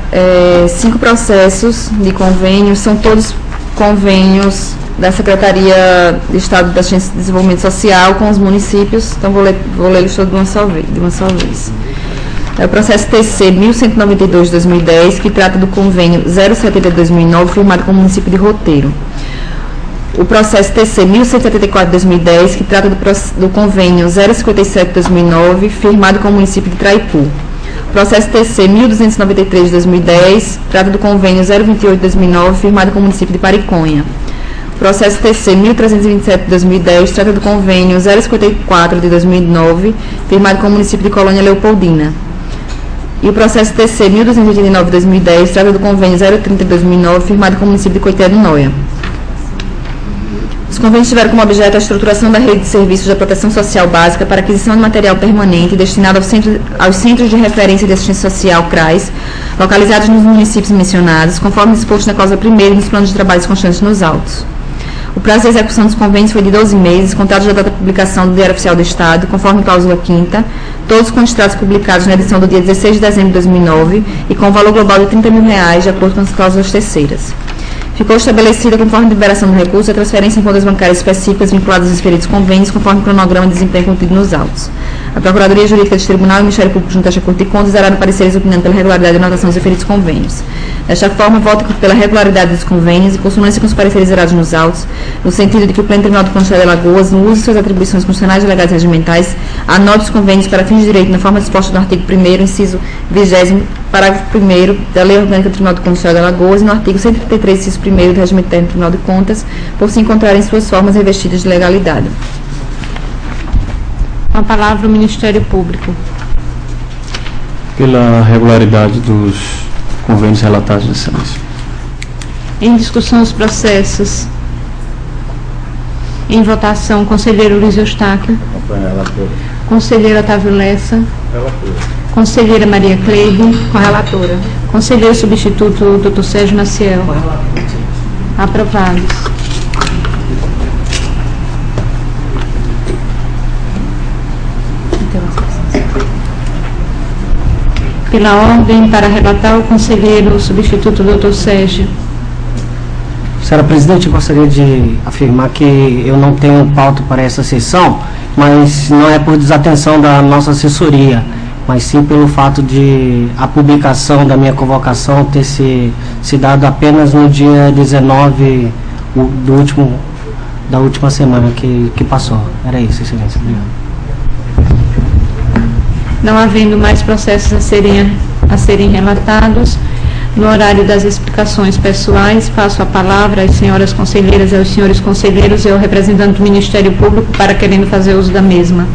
5 processos de convênios, são todos convênios da Secretaria de Estado da Ciência e Desenvolvimento Social com os municípios, então vou lê-los todos de uma só vez. É o processo TC 1192 de 2010, que trata do convênio 070 de 2009, firmado com o município de Roteiro. O processo TC 1174 de 2010, que trata do convênio 057 de 2009, firmado com o município de Traipu. O processo TC 1293 de 2010, trata do convênio 028 de 2009, firmado com o município de Pariconha. O processo TC 1327 de 2010, trata do convênio 054 de 2009, firmado com o município de Colônia Leopoldina. E o processo TC 1289 de 2010, trata do convênio 030 de 2009, firmado com o município de Coité do Noia. Os convênios tiveram como objeto a estruturação da rede de serviços da proteção social básica para aquisição de material permanente destinado aos Centros de Referência de Assistência Social, CRAS, localizados nos municípios mencionados, conforme disposto na cláusula 1ª e nos planos de trabalhos constantes nos autos. O prazo de execução dos convênios foi de 12 meses, contados da data de publicação do Diário Oficial do Estado, conforme cláusula 5ª, todos com extratos publicados na edição do dia 16 de dezembro de 2009 e com valor global de R$ 30.000, de acordo com as cláusulas terceiras. Ficou estabelecida, conforme a liberação do recurso, a transferência em contas bancárias específicas vinculadas aos referidos convênios, conforme o cronograma de desempenho contido nos autos. A Procuradoria Jurídica deste Tribunal e o Ministério Público junto à Corte de Contas dará pareceres opinando pela regularidade e anotação dos referidos convênios. Desta forma, vota pela regularidade dos convênios e consonância com os pareceres zerados nos autos, no sentido de que o Pleno Tribunal do Constitucional de Alagoas, no uso de suas atribuições constitucionais, legais e regimentais, anote os convênios para fins de direito na forma disposta no artigo 1º, inciso 20º, parágrafo 1º da Lei Orgânica do Tribunal do Constitucional de Alagoas e no artigo 133, inciso 1º do Regimento Interno do Tribunal de Contas, por se encontrarem suas formas revestidas de legalidade. Com a palavra o Ministério Público. Pela regularidade dos convênios relatados, excelência. Em discussão os processos. Em votação, conselheiro Luiz Eustáquio. Conselheiro Otávio Lessa. Conselheira Maria Cleide. Com a relatora. Conselheiro substituto Dr. Sérgio Maciel. Aprovados. Pela ordem, para relatar, o conselheiro substituto, doutor Sérgio. Senhora Presidente, eu gostaria de afirmar que eu não tenho pauta para essa sessão, mas não é por desatenção da nossa assessoria, mas sim pelo fato de a publicação da minha convocação ter se dado apenas no dia 19 da última semana que passou. Era isso, Excelência. Obrigado. Não havendo mais processos a serem relatados, no horário das explicações pessoais, passo a palavra às senhoras conselheiras e aos senhores conselheiros e ao representante do Ministério Público para querendo fazer uso da mesma.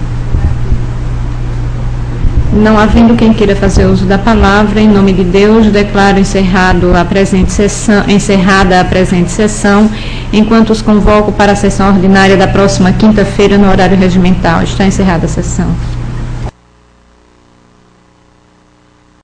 Não havendo quem queira fazer uso da palavra, em nome de Deus, declaro encerrada a presente sessão, enquanto os convoco para a sessão ordinária da próxima quinta-feira, no horário regimental. Está encerrada a sessão.